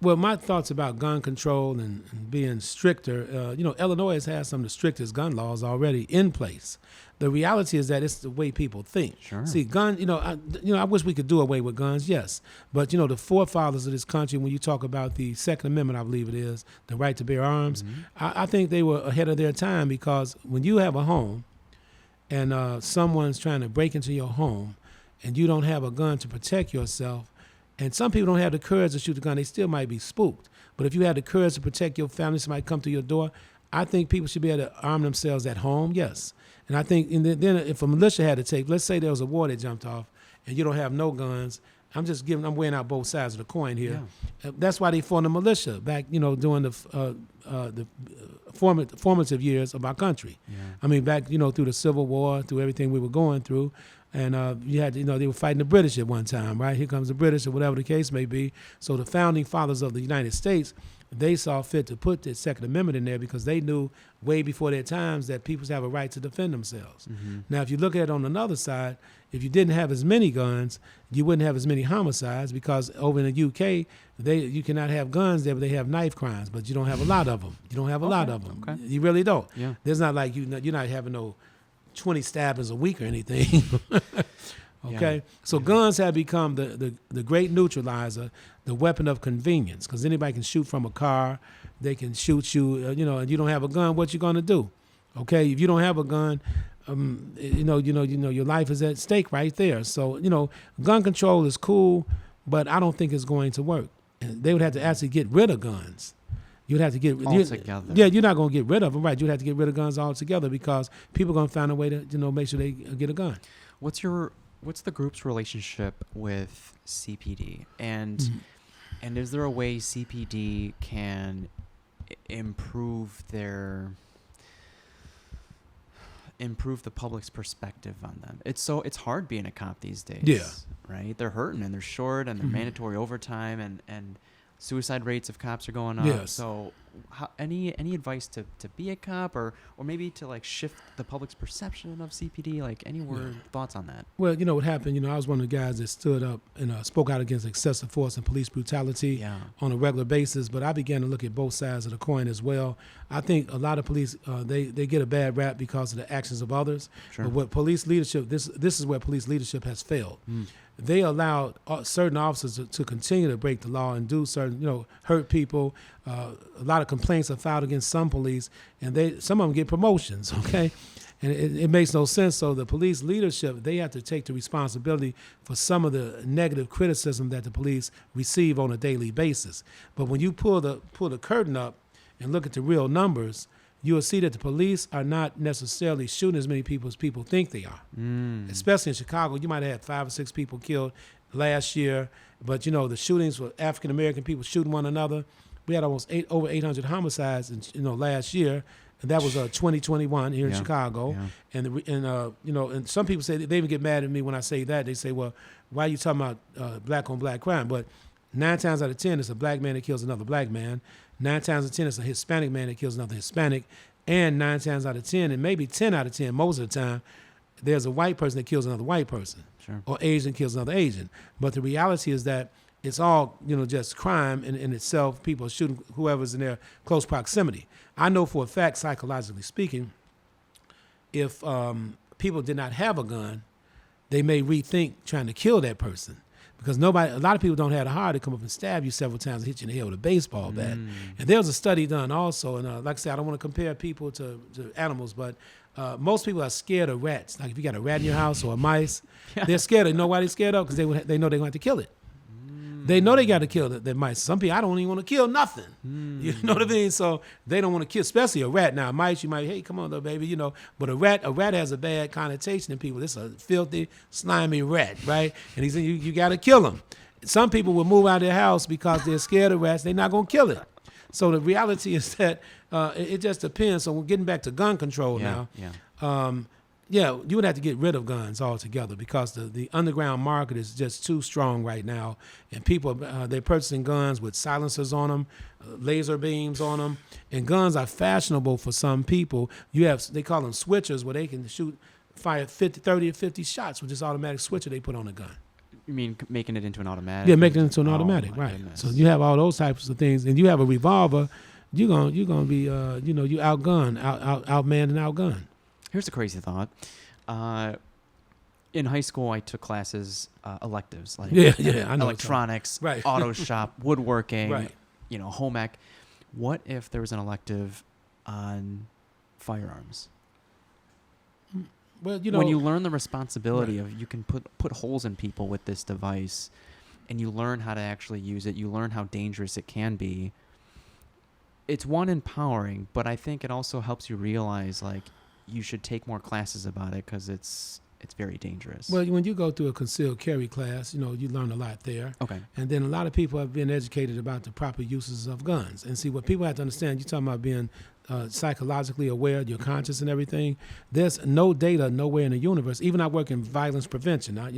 [SPEAKER 1] Well, my thoughts about gun control and being stricter, Illinois has some of the strictest gun laws already in place. The reality is that it's the way people think. Sure. See, I wish we could do away with guns, yes. But, the forefathers of this country, when you talk about the Second Amendment, I believe it is, the right to bear arms, I think they were ahead of their time because when you have a home and someone's trying to break into your home and you don't have a gun to protect yourself, and some people don't have the courage to shoot the gun. They still might be spooked. But if you have the courage to protect your family, somebody come to your door, I think people should be able to arm themselves at home, yes. And I think then if a militia had to take, let's say there was a war that jumped off and you don't have no guns, I'm weighing out both sides of the coin here. Yeah. That's why they formed the militia back, during the formative years of our country. Yeah. I mean, back, through the Civil War, through everything we were going through. And you had, they were fighting the British at one time, right? Here comes the British, or whatever the case may be. So the founding fathers of the United States, they saw fit to put the Second Amendment in there because they knew way before their times that people have a right to defend themselves. Mm-hmm. Now, if you look at it on another side, if you didn't have as many guns, you wouldn't have as many homicides because over in the UK, you cannot have guns there, but they have knife crimes, but you don't have a lot of them. You don't have a lot of them. Okay. You really don't. Yeah. There's not like you're not having no 20 stabbings a week or anything. Okay, yeah. So guns have become the great neutralizer, the weapon of convenience, because anybody can shoot from a car. They can shoot you, and you don't have a gun. What you gonna do? Okay, if you don't have a gun, your life is at stake right there. So gun control is cool, but I don't think it's going to work. And they would have to actually get rid of guns. You'd have to get
[SPEAKER 2] altogether.
[SPEAKER 1] You're not going to get rid of them, right? You'd have to get rid of guns altogether because people are going to find a way to make sure they get a gun.
[SPEAKER 2] What's the group's relationship with CPD, and is there a way CPD can improve the public's perspective on them? It's hard being a cop these days.
[SPEAKER 1] Yeah.
[SPEAKER 2] Right? They're hurting and they're short and they're mandatory overtime and suicide rates of cops are going up.
[SPEAKER 1] Yes.
[SPEAKER 2] So any advice to be a cop or maybe to shift the public's perception of CPD? Any thoughts on that?
[SPEAKER 1] Well, what happened, I was one of the guys that stood up and spoke out against excessive force and police brutality on a regular basis, but I began to look at both sides of the coin as well. I think a lot of police, they get a bad rap because of the actions of others. Sure. But what police leadership, this is where police leadership has failed. They allowed certain officers to continue to break the law and do certain, hurt people. A lot of complaints are filed against some police, and some of them get promotions, okay? And it makes no sense. So the police leadership, they have to take the responsibility for some of the negative criticism that the police receive on a daily basis. But when you pull the curtain up and look at the real numbers, you will see that the police are not necessarily shooting as many people as people think they are. Especially in Chicago, you might have had 5 or 6 people killed last year, but the shootings were African American people shooting one another. We had almost over 800 homicides last year, And that was 2021 here in Chicago.
[SPEAKER 2] Yeah.
[SPEAKER 1] And some people say they even get mad at me when I say that. They say, well, why are you talking about black on black crime? But 9 times out of 10, it's a black man that kills another black man. 9 times out of 10, it's a Hispanic man that kills another Hispanic. And 9 times out of 10, and maybe 10 out of 10 most of the time, there's a white person that kills another white person.
[SPEAKER 2] Sure.
[SPEAKER 1] Or Asian kills another Asian. But the reality is that it's all, just crime in itself. People are shooting whoever's in their close proximity. I know for a fact, psychologically speaking, if people did not have a gun, they may rethink trying to kill that person. Because a lot of people don't have the heart to come up and stab you several times and hit you in the head with a baseball bat. And there was a study done also, and like I said, I don't want to compare people to animals, but most people are scared of rats. Like if you got a rat in your house or a mice, they're scared. You know why they're scared of? Because they know they're going to have to kill it. They know they got to kill the mice. Some people, I don't even want to kill nothing. You know what I mean? So they don't want to kill, especially a rat. Now, mice, you might, hey, come on, little baby, But a rat has a bad connotation in people. This is a filthy, slimy rat, right? And he said, you got to kill him. Some people will move out of their house because they're scared of rats. They're not going to kill it. So the reality is that it just depends. So we're getting back to gun control now. You would have to get rid of guns altogether because the underground market is just too strong right now. And people, they're purchasing guns with silencers on them, laser beams on them. And guns are fashionable for some people. They call them switchers, where they can fire 30 or 50 shots with this automatic switcher they put on a gun.
[SPEAKER 2] You mean making it into an automatic?
[SPEAKER 1] Yeah, making it into an automatic, right.
[SPEAKER 2] Goodness.
[SPEAKER 1] So you have all those types of things. And you have a revolver, you're gonna be, you outgunned, outmanned and outgunned.
[SPEAKER 2] Here's a crazy thought. In high school, I took classes, electives, like
[SPEAKER 1] I know
[SPEAKER 2] electronics,
[SPEAKER 1] right.
[SPEAKER 2] auto shop, woodworking,
[SPEAKER 1] right.
[SPEAKER 2] home ec. What if there was an elective on firearms?
[SPEAKER 1] Well,
[SPEAKER 2] when you learn the responsibility
[SPEAKER 1] right.
[SPEAKER 2] of you can put holes in people with this device, and you learn how to actually use it, you learn how dangerous it can be. It's empowering, but I think it also helps you realize like you should take more classes about it because it's very dangerous.
[SPEAKER 1] Well, when you go through a concealed carry class, you learn a lot there.
[SPEAKER 2] Okay.
[SPEAKER 1] And then a lot of people have been educated about the proper uses of guns. And see, what people have to understand, you're talking about being psychologically aware, you're conscious and everything. There's no data nowhere in the universe. Even I work in violence prevention. I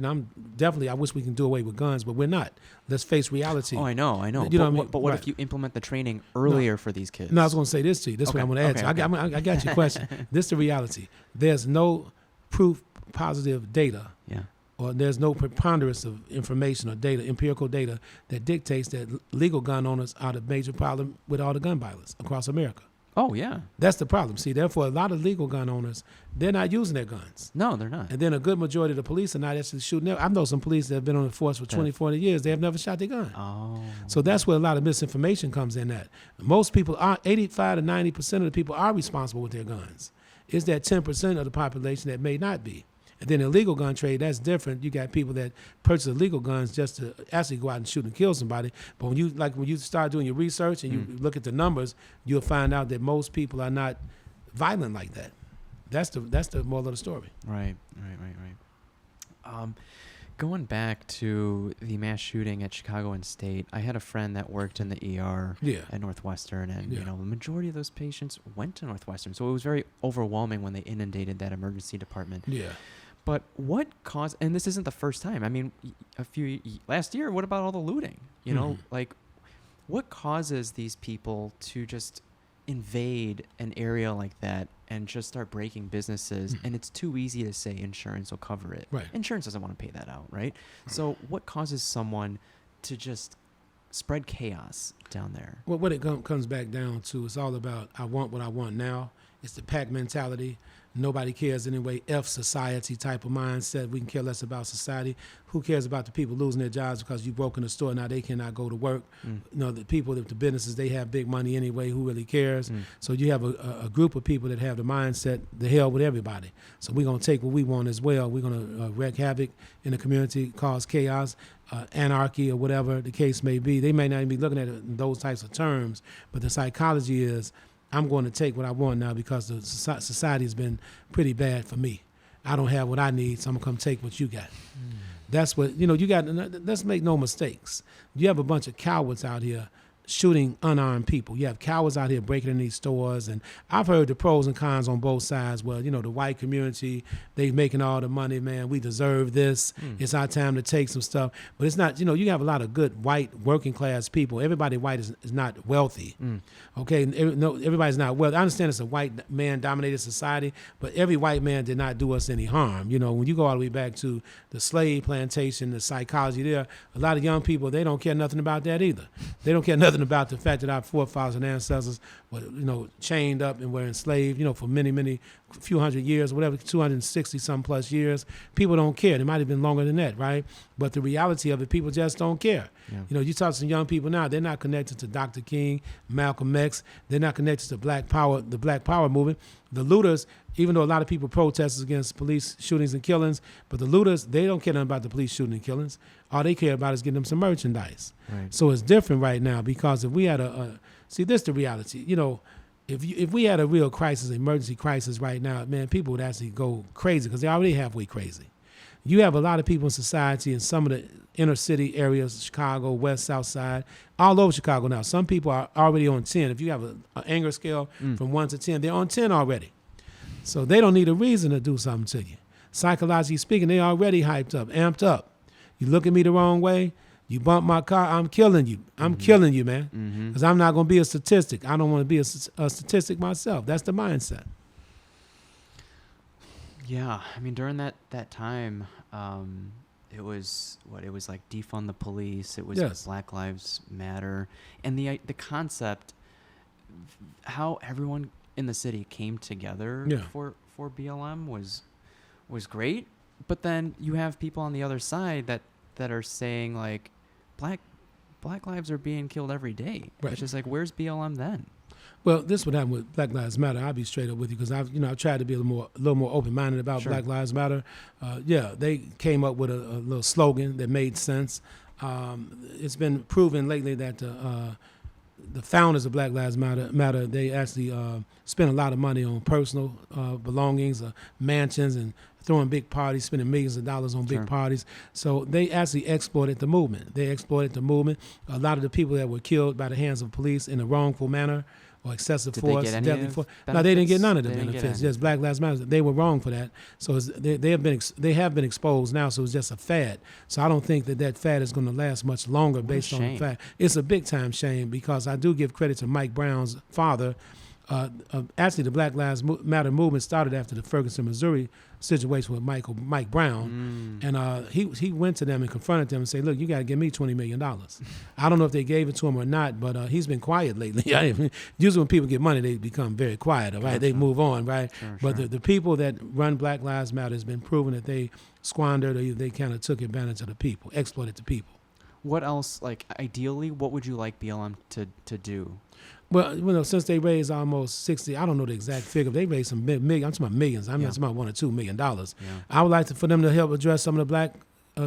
[SPEAKER 1] wish we can do away with guns, but we're not. Let's face reality.
[SPEAKER 2] Oh, I know.
[SPEAKER 1] You know what I mean?
[SPEAKER 2] But what
[SPEAKER 1] right.
[SPEAKER 2] if you implement the training earlier for these kids?
[SPEAKER 1] No, I was going to say this to you. This is what I'm going to add to you. I got your question. This is the reality. There's no proof positive data.
[SPEAKER 2] Yeah.
[SPEAKER 1] Or there's no preponderance of information or data, empirical data, that dictates that legal gun owners are the major problem with all the gun violence across America.
[SPEAKER 2] Oh, yeah.
[SPEAKER 1] That's the problem. See, therefore, a lot of legal gun owners, they're not using their guns.
[SPEAKER 2] No, they're not.
[SPEAKER 1] And then a good majority of the police are not actually shooting them. I know some police that have been on the force for 20, 40 years. They have never shot their gun.
[SPEAKER 2] Oh.
[SPEAKER 1] So that's where a lot of misinformation comes in at. Most people 85 to 90% of the people are responsible with their guns. It's that 10% of the population that may not be. And then the illegal gun trade, that's different. You got people that purchase illegal guns just to actually go out and shoot and kill somebody. But when you start doing your research and you look at the numbers, you'll find out that most people are not violent like that. That's the moral of the story.
[SPEAKER 2] Right. Going back to the mass shooting at Chicago and State, I had a friend that worked in the ER at Northwestern, and the majority of those patients went to Northwestern. So it was very overwhelming when they inundated that emergency department.
[SPEAKER 1] Yeah.
[SPEAKER 2] But what caused, and this isn't the first time, I mean, last year, what about all the looting? Like, what causes these people to just invade an area like that and just start breaking businesses? And it's too easy to say insurance will cover it.
[SPEAKER 1] Right.
[SPEAKER 2] Insurance doesn't want to pay that out, right? So what causes someone to just spread chaos down there?
[SPEAKER 1] Well, what it comes back down to is all about I want what I want now. It's the pack mentality. Nobody cares anyway. F society type of mindset. We can care less about society. Who cares about the people losing their jobs because you broke in the store, now they cannot go to work? The people, the businesses, they have big money anyway. Who really cares? So you have a group of people that have the mindset, the hell with everybody. So we're going to take what we want as well. We're going to wreak havoc in the community, cause chaos, anarchy, or whatever the case may be. They may not even be looking at it in those types of terms, but the psychology is, I'm going to take what I want now because the society has been pretty bad for me. I don't have what I need, so I'm going to come take what you got. That's what, you got, let's make no mistakes. You have a bunch of cowards out here shooting unarmed people. You have cowards out here breaking in these stores, and I've heard the pros and cons on both sides. Well, the white community, they making all the money, man. We deserve this. It's our time to take some stuff. But it's not, you have a lot of good white working class people. Everybody white is not wealthy. Okay, everybody's not wealthy. I understand it's a white man-dominated society, but every white man did not do us any harm. When you go all the way back to the slave plantation, the psychology there, a lot of young people, they don't care nothing about that either. They don't care nothing about the fact that our forefathers and ancestors were, chained up and were enslaved, for many, few hundred years, whatever, 260 some plus years. People don't care. It might have been longer than that, right? But the reality of it, people just don't care. Yeah. You talk to some young people now, they're not connected to Dr. King, Malcolm X. They're not connected to the Black Power movement. The looters, even though a lot of people protest against police shootings and killings, but the looters, they don't care nothing about the police shooting and killings. All they care about is getting them some merchandise. Right. So it's different right now, because if we had see, this is the reality. If we had a real crisis, emergency crisis right now, man, people would actually go crazy, because they're already halfway crazy. You have a lot of people in society in some of the inner city areas, Chicago, West, South Side, all over Chicago now. Some people are already on 10. If you have an anger scale from 1 to 10, they're on 10 already. So they don't need a reason to do something to you. Psychologically speaking, they already hyped up, amped up. You look at me the wrong way, you bump my car, I'm killing you. I'm killing you, man, because I'm not going to be a statistic. I don't want to be a statistic myself. That's the mindset.
[SPEAKER 2] Yeah, I mean, during that time, it was like defund the police. It was Black Lives Matter, and the concept, how everyone in the city came together for BLM was great. But then you have people on the other side that are saying, like, black lives are being killed every day. Right. It's just like, where's BLM then?
[SPEAKER 1] Well, this would happen with Black Lives Matter. I'll be straight up with you, because I've tried to be a little more open-minded about Black Lives Matter. They came up with a little slogan that made sense. It's been proven lately that the founders of Black Lives Matter, they actually spent a lot of money on personal belongings, mansions, and throwing big parties, spending millions of dollars on big parties. So they actually exploited the movement. A lot of the people that were killed by the hands of police in a wrongful manner or excessive force, deadly force. No, they didn't get none of the benefits. Just Black Lives Matter. They were wrong for that. So they have been exposed now. So it's just a fad. So I don't think that fad is going to last much longer based on the fact. It's a big time shame, because I do give credit to Mike Brown's father. Actually, the Black Lives Matter movement started after the Ferguson, Missouri situation with Mike Brown, and he went to them and confronted them and said, "Look, you got to give me $20 million." I don't know if they gave it to him or not, but he's been quiet lately. Usually, when people get money, they become very quiet. Right, they move on. Right, but the people that run Black Lives Matter has been proven that they squandered, or they kind of took advantage of the people, exploited the people.
[SPEAKER 2] What else? Like, ideally, what would you like BLM to do?
[SPEAKER 1] Well, since they raised almost 60, I don't know the exact figure. They raised some millions. I'm talking about millions. I'm not talking about $1 or $2 million. I would like for them to help address some of the black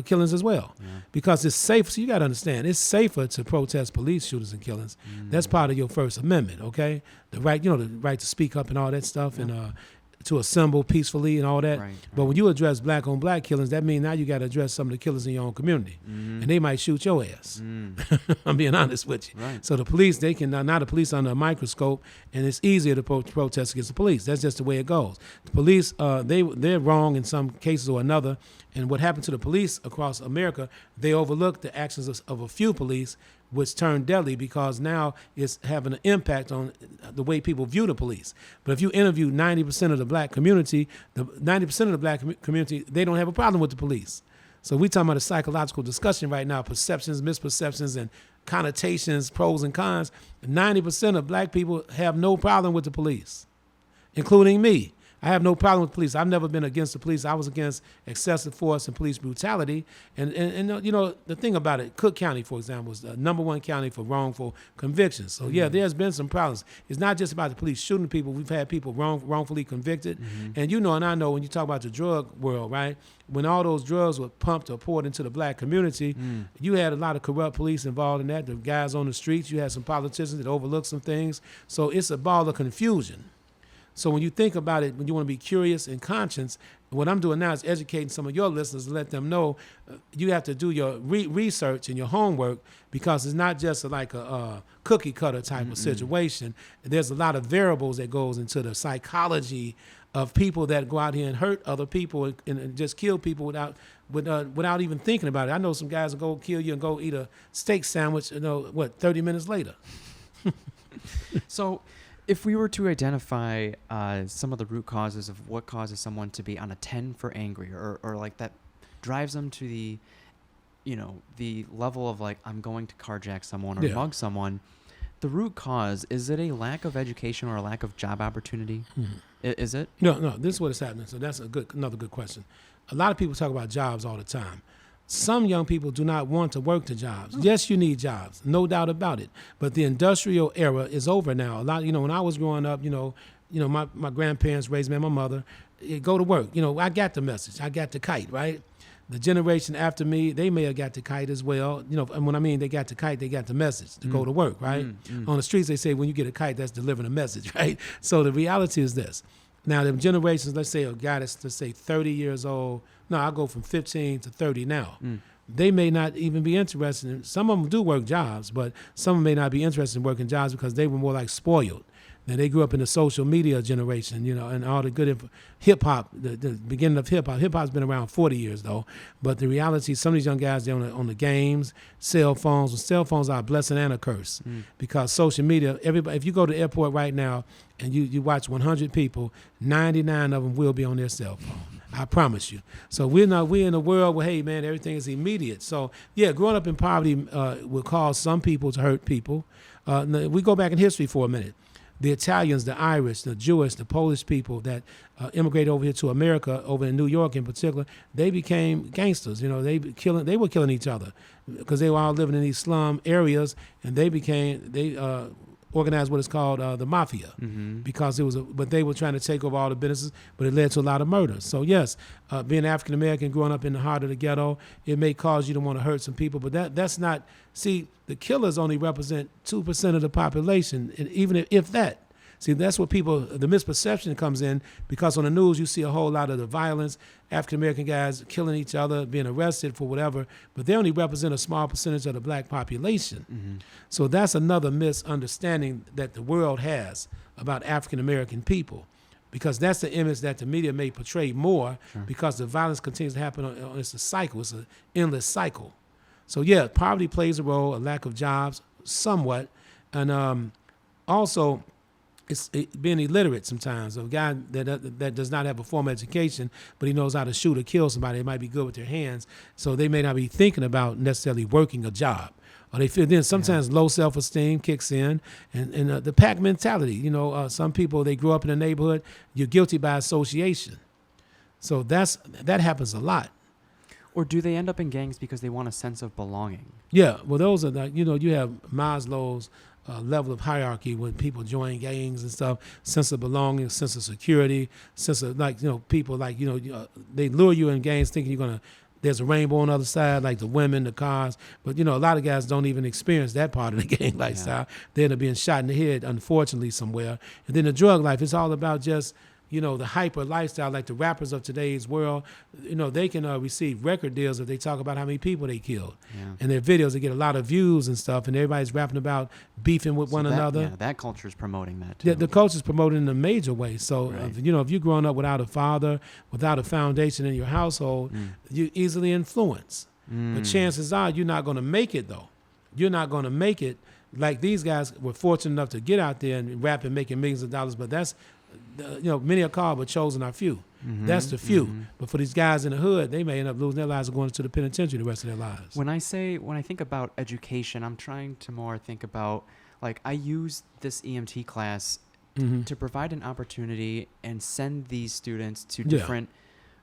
[SPEAKER 1] killings as well, because it's safe. So you got to understand, it's safer to protest police shootings and killings. That's part of your First Amendment, okay? The right, the right to speak up and all that stuff, and to assemble peacefully and all that. Right. But when you address black on black killings, that means now you got to address some of the killers in your own community, and they might shoot your ass. I'm being honest with you. Right. So the police, they can now the police under a microscope, and it's easier to protest against the police. That's just the way it goes. The police, they're wrong in some cases or another. And what happened to the police across America, they overlooked the actions of a few police, which turned deadly, because now it's having an impact on the way people view the police. But if you interview 90% of the black community, they don't have a problem with the police. So we're talking about a psychological discussion right now, perceptions, misperceptions, and connotations, pros and cons. 90% of black people have no problem with the police, including me. I have no problem with police. I've never been against the police. I was against excessive force and police brutality. And the thing about it, Cook County, for example, is the #1 county for wrongful convictions. So, there's been some problems. It's not just about the police shooting people. We've had people wrongfully convicted. And and I know when you talk about the drug world, right, when all those drugs were pumped or poured into the black community, you had a lot of corrupt police involved in that, the guys on the streets. You had some politicians that overlooked some things. So it's a ball of confusion. So when you think about it, when you want to be curious and conscious, what I'm doing now is educating some of your listeners to let them know you have to do your research and your homework, because it's not just like a cookie cutter type of situation. There's a lot of variables that goes into the psychology of people that go out here and hurt other people and just kill people without even thinking about it. I know some guys will go kill you and go eat a steak sandwich, 30 minutes later.
[SPEAKER 2] So if we were to identify some of the root causes of what causes someone to be on a 10 for angry, or like that drives them to the, the level of like, I'm going to carjack someone or mug someone, the root cause, is it a lack of education or a lack of job opportunity? Is it?
[SPEAKER 1] No, this is what is happening. So that's another good question. A lot of people talk about jobs all the time. Some young people do not want to work the jobs. Yes, you need jobs, no doubt about it. But the industrial era is over now. A lot, when I was growing up, my grandparents raised me and my mother. Go to work. I got the message. I got the kite, right? The generation after me, they may have got the kite as well. And when I mean they got the kite, they got the message to go to work, right? On the streets, they say when you get a kite, that's delivering a message, right? So the reality is this. Now, the generations, let's say a guy that's, 30 years old. No, I go from 15 to 30 now. They may not even be interested in, some of them do work jobs, but some of them may not be interested in working jobs because they were more like spoiled. Now, they grew up in the social media generation, and all the good hip-hop, the beginning of hip-hop. Hip-hop's been around 40 years, though. But the reality, some of these young guys, they're on the games, cell phones. Well, cell phones are a blessing and a curse because social media, everybody, if you go to the airport right now and you watch 100 people, 99 of them will be on their cell phone. I promise you. So we're in a world where, hey, man, everything is immediate. So, yeah, growing up in poverty will cause some people to hurt people. We go back in history for a minute. The Italians, the Irish, the Jewish, the Polish people that immigrated over here to America, over in New York in particular, they became gangsters. They were killing each other because they were all living in these slum areas, and they organized what is called the mafia because but they were trying to take over all the businesses, but it led to a lot of murders. So yes, being African American, growing up in the heart of the ghetto, it may cause you to want to hurt some people, but that's not. See, the killers only represent 2% of the population, and even if that. See, that's what the misperception comes in, because on the news you see a whole lot of the violence, African American guys killing each other, being arrested for whatever, but they only represent a small percentage of the black population. So that's another misunderstanding that the world has about African American people, because that's the image that the media may portray more, because the violence continues to happen. It's a cycle. It's an endless cycle. So yeah, poverty plays a role, a lack of jobs, somewhat, and also it's being illiterate sometimes. A guy that does not have a formal education, but he knows how to shoot or kill somebody, they might be good with their hands, so they may not be thinking about necessarily working a job. Or they feel, then sometimes low self-esteem kicks in, and the pack mentality. Some people, they grew up in a neighborhood, you're guilty by association. So that happens a lot.
[SPEAKER 2] Or do they end up in gangs because they want a sense of belonging? Yeah,
[SPEAKER 1] well, those are you have Maslow's level of hierarchy when people join gangs and stuff, sense of belonging, sense of security, sense of people they lure you in gangs thinking there's a rainbow on the other side, like the women, the cars. But, a lot of guys don't even experience that part of the gang lifestyle. They end up being shot in the head, unfortunately, somewhere. And then the drug life, it's all about just, the hyper lifestyle, like the rappers of today's world. They can receive record deals if they talk about how many people they killed. And their videos, they get a lot of views and stuff, and everybody's rapping about beefing with one another.
[SPEAKER 2] Yeah, that culture is promoting that too.
[SPEAKER 1] The culture is promoted in a major way. So, if you're growing up without a father, without a foundation in your household, you're easily influenced. But chances are you're not going to make it, though. You're not going to make it. Like these guys were fortunate enough to get out there and rap and making millions of dollars, but that's many are called, but chosen are few. That's the few. But for these guys in the hood, they may end up losing their lives or going to the penitentiary the rest of their lives.
[SPEAKER 2] When I think about education, I'm trying to more think about, like, I use this EMT class to provide an opportunity and send these students to different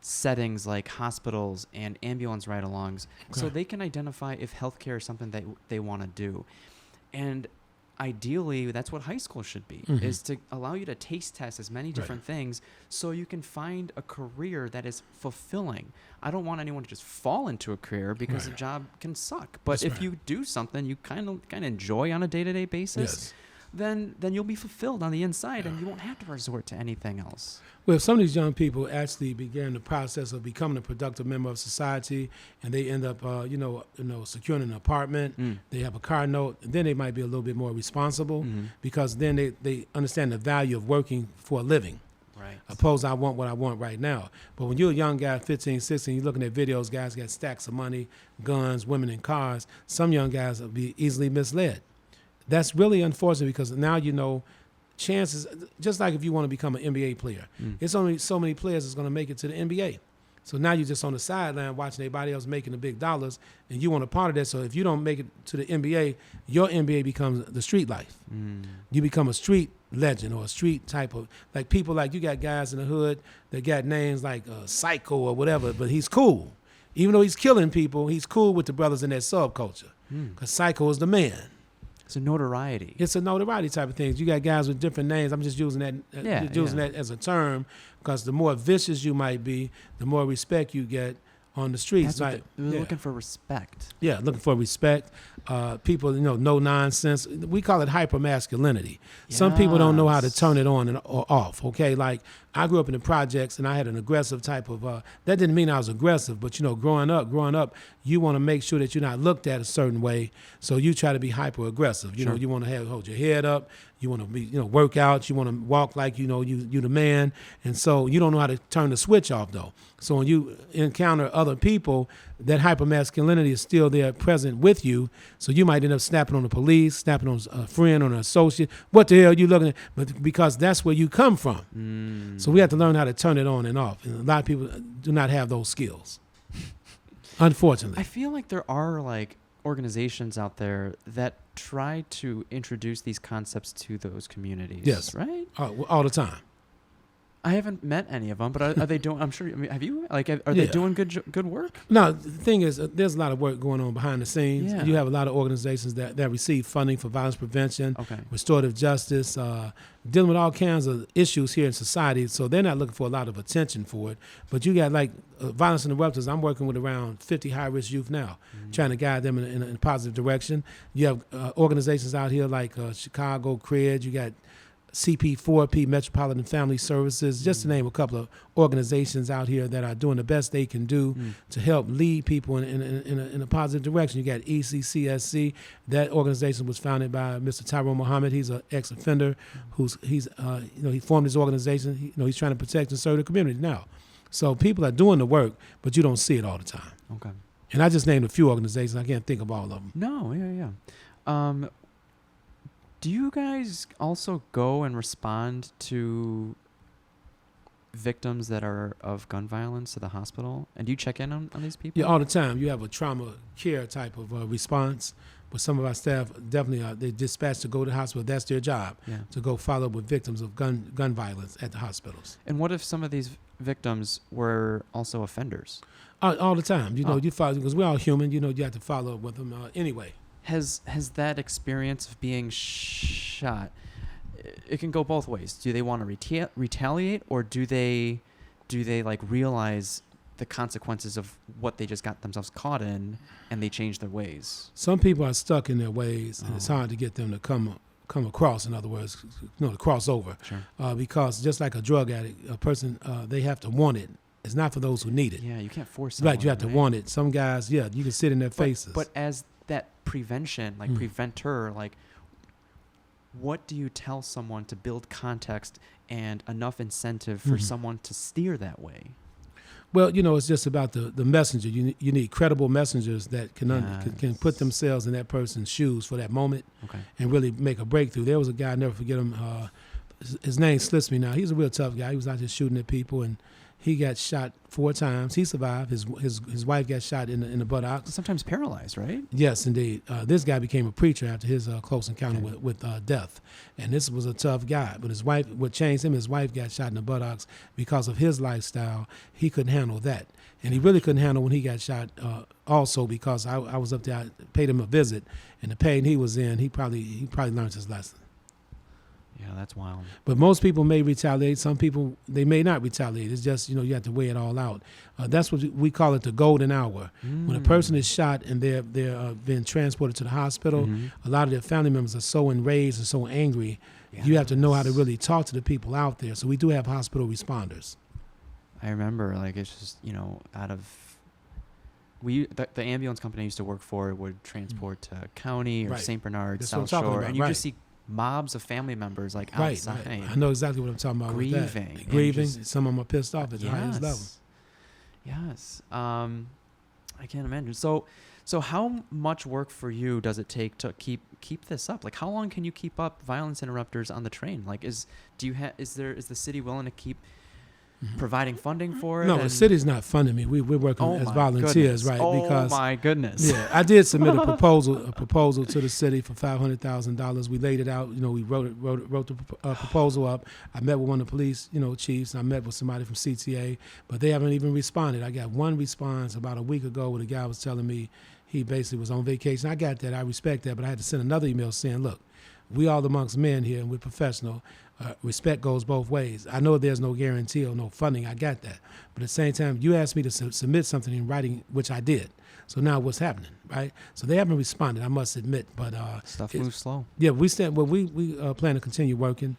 [SPEAKER 2] settings like hospitals and ambulance ride-alongs, so they can identify if healthcare is something that they want to do. And ideally, that's what high school should be, is to allow you to taste test as many different things so you can find a career that is fulfilling. I don't want anyone to just fall into a career because a job can suck. But if you do something you kind of enjoy on a day-to-day basis, then you'll be fulfilled on the inside, and you won't have to resort to anything else.
[SPEAKER 1] Well, if some of these young people actually begin the process of becoming a productive member of society, and they end up, securing an apartment, they have a car note, then they might be a little bit more responsible, because then they understand the value of working for a living.
[SPEAKER 2] Right.
[SPEAKER 1] Opposed, I want what I want right now. But when you're a young guy, 15, 16, you're looking at videos, guys got stacks of money, guns, women, and cars. Some young guys will be easily misled. That's really unfortunate, because now chances, just like if you want to become an NBA player, it's only so many players that's going to make it to the NBA. So now you're just on the sideline watching everybody else making the big dollars, and you want a part of that. So if you don't make it to the NBA, your NBA becomes the street life. You become a street legend, or a street type of, like people, like you got guys in the hood that got names like Psycho or whatever, but he's cool. Even though he's killing people, he's cool with the brothers in that subculture, because Psycho is the man.
[SPEAKER 2] It's a notoriety.
[SPEAKER 1] It's a notoriety type of thing. You got guys with different names. I'm just using that that as a term, because the more vicious you might be, the more respect you get on the streets.
[SPEAKER 2] They're looking for respect.
[SPEAKER 1] Yeah, looking for respect. People, no nonsense. We call it hypermasculinity. Some people don't know how to turn it on or off. Okay, like I grew up in the projects, and I had an aggressive type of. That didn't mean I was aggressive, but growing up, you want to make sure that you're not looked at a certain way. So you try to be hyper aggressive. You want to hold your head up. You want to be, work out. You want to walk like you the man. And so you don't know how to turn the switch off though. So when you encounter other people, that hypermasculinity is still there, present with you. So you might end up snapping on the police, snapping on a friend, on an associate. What the hell are you looking at? But because that's where you come from. So we have to learn how to turn it on and off. And a lot of people do not have those skills, unfortunately.
[SPEAKER 2] I feel like there are organizations out there that try to introduce these concepts to those communities.
[SPEAKER 1] Yes.
[SPEAKER 2] Right?
[SPEAKER 1] All the time.
[SPEAKER 2] I haven't met any of them, but are they doing? I'm sure. Have you? Are they doing good work?
[SPEAKER 1] No, the thing is, there's a lot of work going on behind the scenes.
[SPEAKER 2] Yeah.
[SPEAKER 1] You have a lot of organizations that receive funding for violence prevention, restorative justice, dealing with all kinds of issues here in society. So they're not looking for a lot of attention for it. But you got violence interrupters. I'm working with around 50 high-risk youth now, trying to guide them in a positive direction. You have organizations out here like Chicago CRED. You got CP4P, Metropolitan Family Services, just to name a couple of organizations out here that are doing the best they can do to help lead people in a positive direction. You got ECCSC. That organization was founded by Mr. Tyrone Muhammad. He's an ex-offender he formed his organization. He's trying to protect and serve the community now. So people are doing the work, but you don't see it all the time.
[SPEAKER 2] Okay.
[SPEAKER 1] And I just named a few organizations. I can't think of all of them.
[SPEAKER 2] No, yeah. Do you guys also go and respond to victims that are of gun violence to the hospital? And do you check in on these people?
[SPEAKER 1] Yeah, all the time. You have a trauma care type of response. But some of our staff definitely they dispatched to go to the hospital. That's their job, to go follow up with victims of gun violence at the hospitals.
[SPEAKER 2] And what if some of these victims were also offenders?
[SPEAKER 1] All the time. You follow, because we're all human. You have to follow up with them anyway.
[SPEAKER 2] Has that experience of being shot, it can go both ways. Do they want to retaliate, or do they realize the consequences of what they just got themselves caught in, and they change their ways?
[SPEAKER 1] Some people are stuck in their ways, and it's hard to get them to come across. In other words, to cross over. Sure. Because just like a drug addict, a person they have to want it. It's not for those who need it.
[SPEAKER 2] Yeah, you can't force someone.
[SPEAKER 1] Right, you have to want it. Some guys, you can sit in their faces.
[SPEAKER 2] But as that prevention, preventer, what do you tell someone to build context and enough incentive for someone to steer that way?
[SPEAKER 1] Well, it's just about the messenger. You need credible messengers that can put themselves in that person's shoes for that moment and really make a breakthrough. There was a guy, I'll never forget him. His name slips me now. He's a real tough guy. He was out there shooting at people, and he got shot 4 times. He survived. His wife got shot in the buttocks.
[SPEAKER 2] Sometimes paralyzed, right?
[SPEAKER 1] Yes, indeed. This guy became a preacher after his close encounter with death. And this was a tough guy. But his wife, what changed him, his wife got shot in the buttocks because of his lifestyle. He couldn't handle that. And he really couldn't handle when he got shot also because I was up there, I paid him a visit. And the pain he was in, he probably learned his lesson.
[SPEAKER 2] Yeah, that's wild.
[SPEAKER 1] But most people may retaliate. Some people, they may not retaliate. It's just, you have to weigh it all out. That's what we call it, the golden hour. When a person is shot and they're being transported to the hospital, a lot of their family members are so enraged and so angry. Yes. You have to know how to really talk to the people out there. So we do have hospital responders.
[SPEAKER 2] I remember, like, it's just, out of... The ambulance company I used to work for would transport to County or St. Bernard, South Shore, and you just see mobs of family members like outside.
[SPEAKER 1] Right. I know exactly what I'm talking about.
[SPEAKER 2] Grieving.
[SPEAKER 1] With that. Grieving. Some of them are pissed off at the highest level.
[SPEAKER 2] Yes. I can't imagine. So how much work for you does it take to keep this up? Like, how long can you keep up violence interrupters on the train? Like, is the city willing to keep providing funding for it?
[SPEAKER 1] No, the city's not funding me. We're working as volunteers, right?
[SPEAKER 2] Because my goodness.
[SPEAKER 1] Yeah, I did submit a proposal to the city for $500,000. We laid it out. We wrote the proposal up. I met with one of the police, chiefs. And I met with somebody from CTA, but they haven't even responded. I got one response about a week ago where the guy was telling me he basically was on vacation. I got that. I respect that, but I had to send another email saying, look, we all amongst men here, and we're professional. Respect goes both ways. I know there's no guarantee or no funding. I got that. But at the same time, you asked me to submit something in writing, which I did. So now what's happening, right? So they haven't responded, I must admit. But
[SPEAKER 2] stuff moves slow.
[SPEAKER 1] Yeah, we plan to continue working,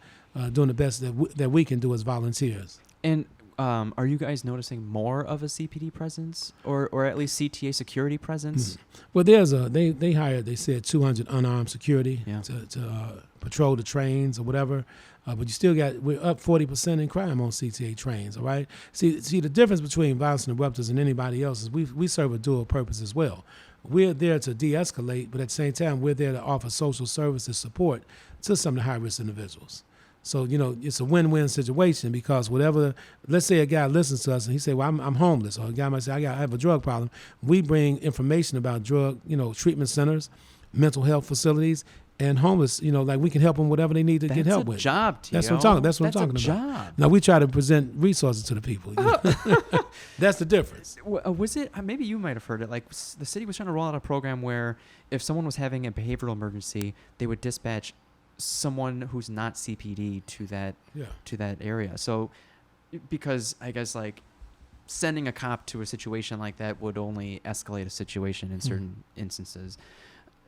[SPEAKER 1] doing the best that we can do as volunteers.
[SPEAKER 2] And are you guys noticing more of a CPD presence or at least CTA security presence?
[SPEAKER 1] Well, there's they hired, they said 200 unarmed security to patrol the trains or whatever. But you still we're up 40% in crime on CTA trains, all right? See, the difference between violence interrupters and anybody else is we serve a dual purpose as well. We're there to de-escalate, but at the same time, we're there to offer social services support to some of the high-risk individuals. So, it's a win-win situation because let's say a guy listens to us and he say, well, I'm homeless, or a guy might say, I have a drug problem. We bring information about drug, treatment centers, mental health facilities, and homeless, like we can help them whatever they need to get help with.
[SPEAKER 2] That's a job, Tio.
[SPEAKER 1] That's what I'm talking about.
[SPEAKER 2] Job.
[SPEAKER 1] Now we try to present resources to the people. That's the difference.
[SPEAKER 2] Was it? Maybe you might have heard it. Like the city was trying to roll out a program where if someone was having a behavioral emergency, they would dispatch someone who's not CPD to that area. So, because I guess like sending a cop to a situation like that would only escalate a situation in certain instances.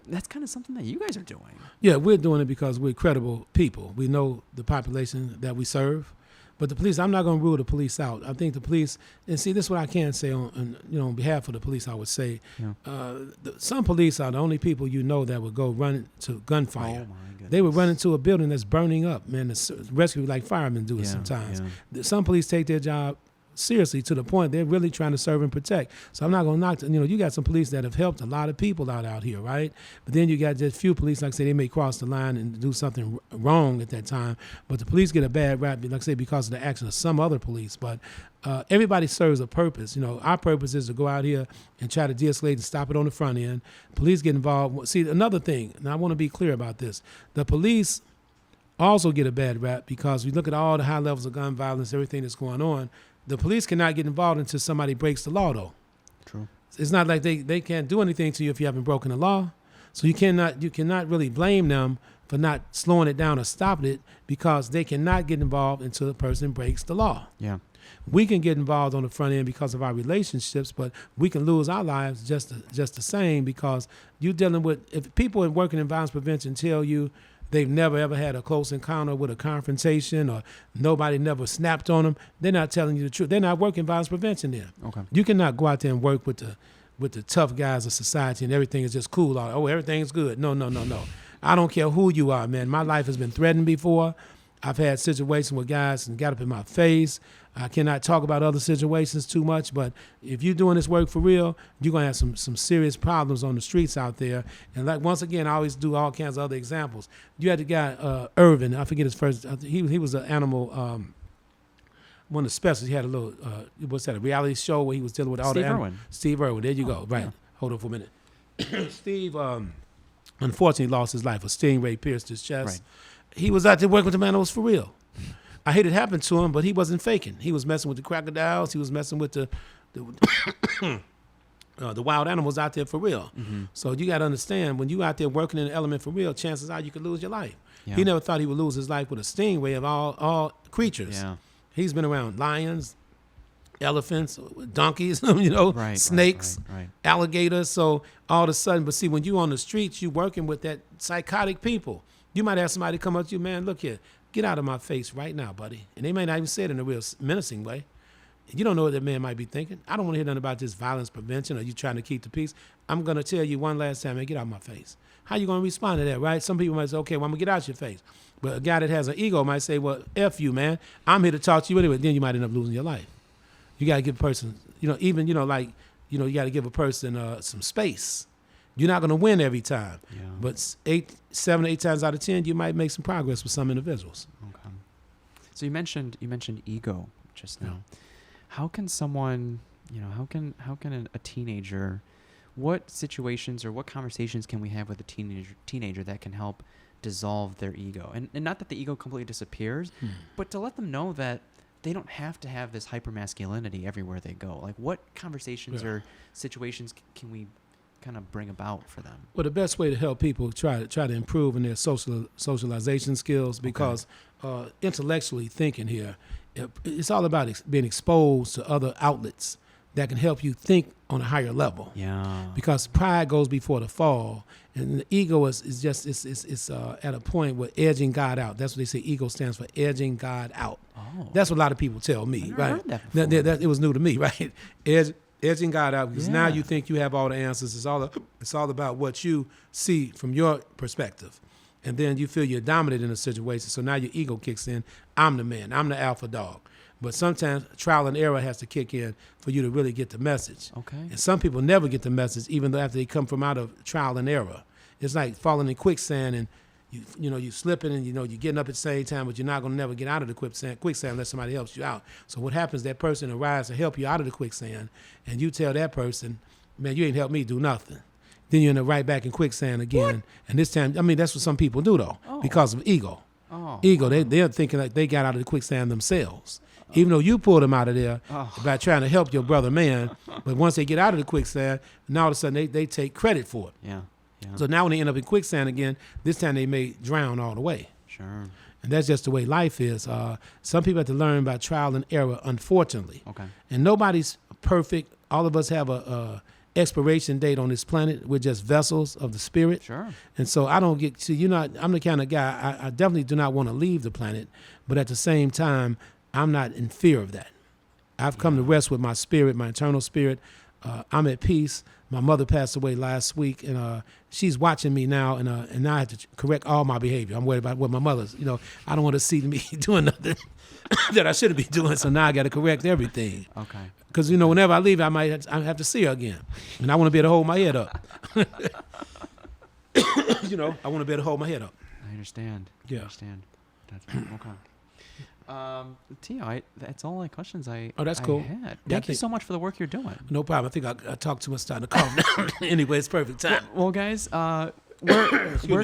[SPEAKER 2] That's kind of something that you guys are doing. Yeah,
[SPEAKER 1] we're doing it because we're credible people. We know the population that we serve. But the police, I'm not going to rule the police out. I think the police, and see, this is what I can say on behalf of the police, I would say, some police are the only people that would go run to gunfire.
[SPEAKER 2] Oh, my goodness.
[SPEAKER 1] They would run into a building that's burning up, man. The rescue, like firemen do it sometimes. Yeah. Some police take their job seriously to the point they're really trying to serve and protect. So I'm not going to knock, you got some police that have helped a lot of people out here, right? But then you got just few police, like I say, they may cross the line and do something wrong at that time. But the police get a bad rap, like I say, because of the action of some other police. But everybody serves a purpose. Our purpose is to go out here and try to de-escalate and stop it on the front end. Police get involved. See, another thing, and I want to be clear about this, the police also get a bad rap because we look at all the high levels of gun violence, everything that's going on. The police cannot get involved until somebody breaks the law, though.
[SPEAKER 2] True.
[SPEAKER 1] It's not like they can't do anything to you if you haven't broken the law. So you cannot really blame them for not slowing it down or stopping it because they cannot get involved until the person breaks the law.
[SPEAKER 2] Yeah.
[SPEAKER 1] We can get involved on the front end because of our relationships, but we can lose our lives just the same because you're dealing with, if people working in violence prevention tell you they've never, ever had a close encounter with a confrontation or nobody never snapped on them, they're not telling you the truth. They're not working violence prevention there.
[SPEAKER 2] Okay.
[SPEAKER 1] You cannot go out there and work with the tough guys of society and everything is just cool. Oh, everything's good. No. I don't care who you are, man. My life has been threatened before. I've had situations where guys got up in my face. I cannot talk about other situations too much, but if you're doing this work for real, you're going to have some serious problems on the streets out there. And like once again, I always do all kinds of other examples. You had the guy, Irvin, I forget his first, he was an animal, one of the specials. He had a little, a reality show where he was dealing with all the animals. Steve Irwin, there you go, right. Yeah. Hold on for a minute. Steve, unfortunately lost his life. A stingray pierced his chest. Right. He was out there working with the animals for real. I hate it happened to him, but he wasn't faking. He was messing with the crocodiles. He was messing with the wild animals out there for real. Mm-hmm. So you got to understand, when you out there working in an element for real, chances are you could lose your life.
[SPEAKER 2] Yeah.
[SPEAKER 1] He never thought he would lose his life with a stingray of all creatures.
[SPEAKER 2] Yeah.
[SPEAKER 1] He's been around lions, elephants, donkeys, you know,
[SPEAKER 2] Right.
[SPEAKER 1] snakes,
[SPEAKER 2] Right.
[SPEAKER 1] alligators. So all of a sudden, but see, when you on the streets, you working with that psychotic people. You might have somebody come up to you, man, look here, get out of my face right now, buddy. And they may not even say it in a real menacing way. You don't know what that man might be thinking. I don't want to hear nothing about this violence prevention or you trying to keep the peace. I'm going to tell you one last time, man, get out of my face. How you going to respond to that, right? Some people might say, okay, well, I'm going to get out your face. But a guy that has an ego might say, well, F you, man. I'm here to talk to you anyway. Then you might end up losing your life. You got to give a person, you know, even, you know, like, you know, you got to give a person some space. You're not going to win every time.
[SPEAKER 2] Yeah.
[SPEAKER 1] But 7 or 8 times out of 10, you might make some progress with some individuals.
[SPEAKER 2] Okay. So you mentioned ego just now.
[SPEAKER 1] Yeah.
[SPEAKER 2] How can someone, you know, how can a teenager, what situations or what conversations can we have with a teenager that can help dissolve their ego? And not that the ego completely disappears, but to let them know that they don't have to have this hypermasculinity everywhere they go. Like, what conversations or situations can we kind of bring about for them?
[SPEAKER 1] Well, the best way to help people try to improve in their socialization skills, because intellectually thinking here, it's all about being exposed to other outlets that can help you think on a higher level.
[SPEAKER 2] Yeah.
[SPEAKER 1] Because pride goes before the fall, and the ego is just at a point where edging God out. That's what they say. Ego stands for edging God out.
[SPEAKER 2] Oh.
[SPEAKER 1] That's what a lot of people tell me.
[SPEAKER 2] I've never
[SPEAKER 1] right?
[SPEAKER 2] heard that before.
[SPEAKER 1] It was new to me, right? Edging God out, because now you think you have all the answers. It's all about what you see from your perspective. And then you feel you're dominant in a situation, so now your ego kicks in. I'm the man. I'm the alpha dog. But sometimes trial and error has to kick in for you to really get the message.
[SPEAKER 2] Okay.
[SPEAKER 1] And some people never get the message, even though after they come from out of trial and error. It's like falling in quicksand, and you slipping, and you're getting up at the same time, but you're not going to never get out of the quicksand unless somebody helps you out. So what happens? That person arrives to help you out of the quicksand, and you tell that person, "Man, you ain't helped me do nothing." Then you end up right back in quicksand again. What? And this time, I mean, that's what some people do though, because of ego.
[SPEAKER 2] Oh.
[SPEAKER 1] Ego, they're thinking like they got out of the quicksand themselves. Even though you pulled them out of there by trying to help your brother man, but once they get out of the quicksand, now all of a sudden they take credit for it.
[SPEAKER 2] Yeah.
[SPEAKER 1] So now when they end up in quicksand again, this time they may drown all the way.
[SPEAKER 2] Sure.
[SPEAKER 1] And that's just the way life is. Some people have to learn by trial and error, unfortunately.
[SPEAKER 2] Okay.
[SPEAKER 1] And nobody's perfect. All of us have a expiration date on this planet. We're just vessels of the spirit.
[SPEAKER 2] Sure.
[SPEAKER 1] And so I'm the kind of guy, I definitely do not want to leave the planet, but at the same time, I'm not in fear of that. I've come to rest with my spirit, my eternal spirit. I'm at peace. My mother passed away last week, and she's watching me now, and now I have to correct all my behavior. I'm worried about what my mother's, I don't want to see me doing nothing that I shouldn't be doing, so now I got to correct everything.
[SPEAKER 2] Okay.
[SPEAKER 1] Because, whenever I leave, I have to see her again, and I want to be able to hold my head up. I want to be able to hold my head up.
[SPEAKER 2] I understand.
[SPEAKER 1] Yeah.
[SPEAKER 2] I understand. That's okay. Tio, that's all the questions
[SPEAKER 1] that's cool.
[SPEAKER 2] had. Thank you so much for the work you're doing.
[SPEAKER 1] No problem. I think I talked too much, starting to calm down. Anyway, it's perfect time.
[SPEAKER 2] Well, guys, where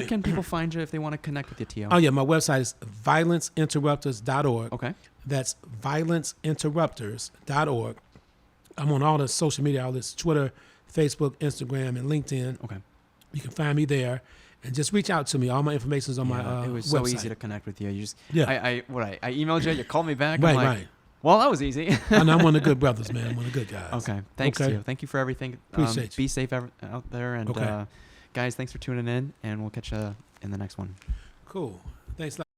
[SPEAKER 2] can people find you if they want to connect with you, Tio?
[SPEAKER 1] Oh, yeah. My website is violenceinterrupters.org.
[SPEAKER 2] Okay.
[SPEAKER 1] That's violenceinterrupters.org. I'm on all the social media outlets, Twitter, Facebook, Instagram, and LinkedIn.
[SPEAKER 2] Okay.
[SPEAKER 1] You can find me there. And just reach out to me. All my information is on my website.
[SPEAKER 2] It was so easy to connect with you. You just,
[SPEAKER 1] Yeah.
[SPEAKER 2] I emailed you. You called me back.
[SPEAKER 1] Right,
[SPEAKER 2] I'm like,
[SPEAKER 1] right.
[SPEAKER 2] Well, that was easy.
[SPEAKER 1] And I'm one of the good brothers, man. I'm one of the good guys.
[SPEAKER 2] Okay. Thanks, Tio. Thank you for everything.
[SPEAKER 1] Appreciate you.
[SPEAKER 2] Be safe out there. And guys, thanks for tuning in. And we'll catch you in the next one.
[SPEAKER 1] Cool. Thanks a lot.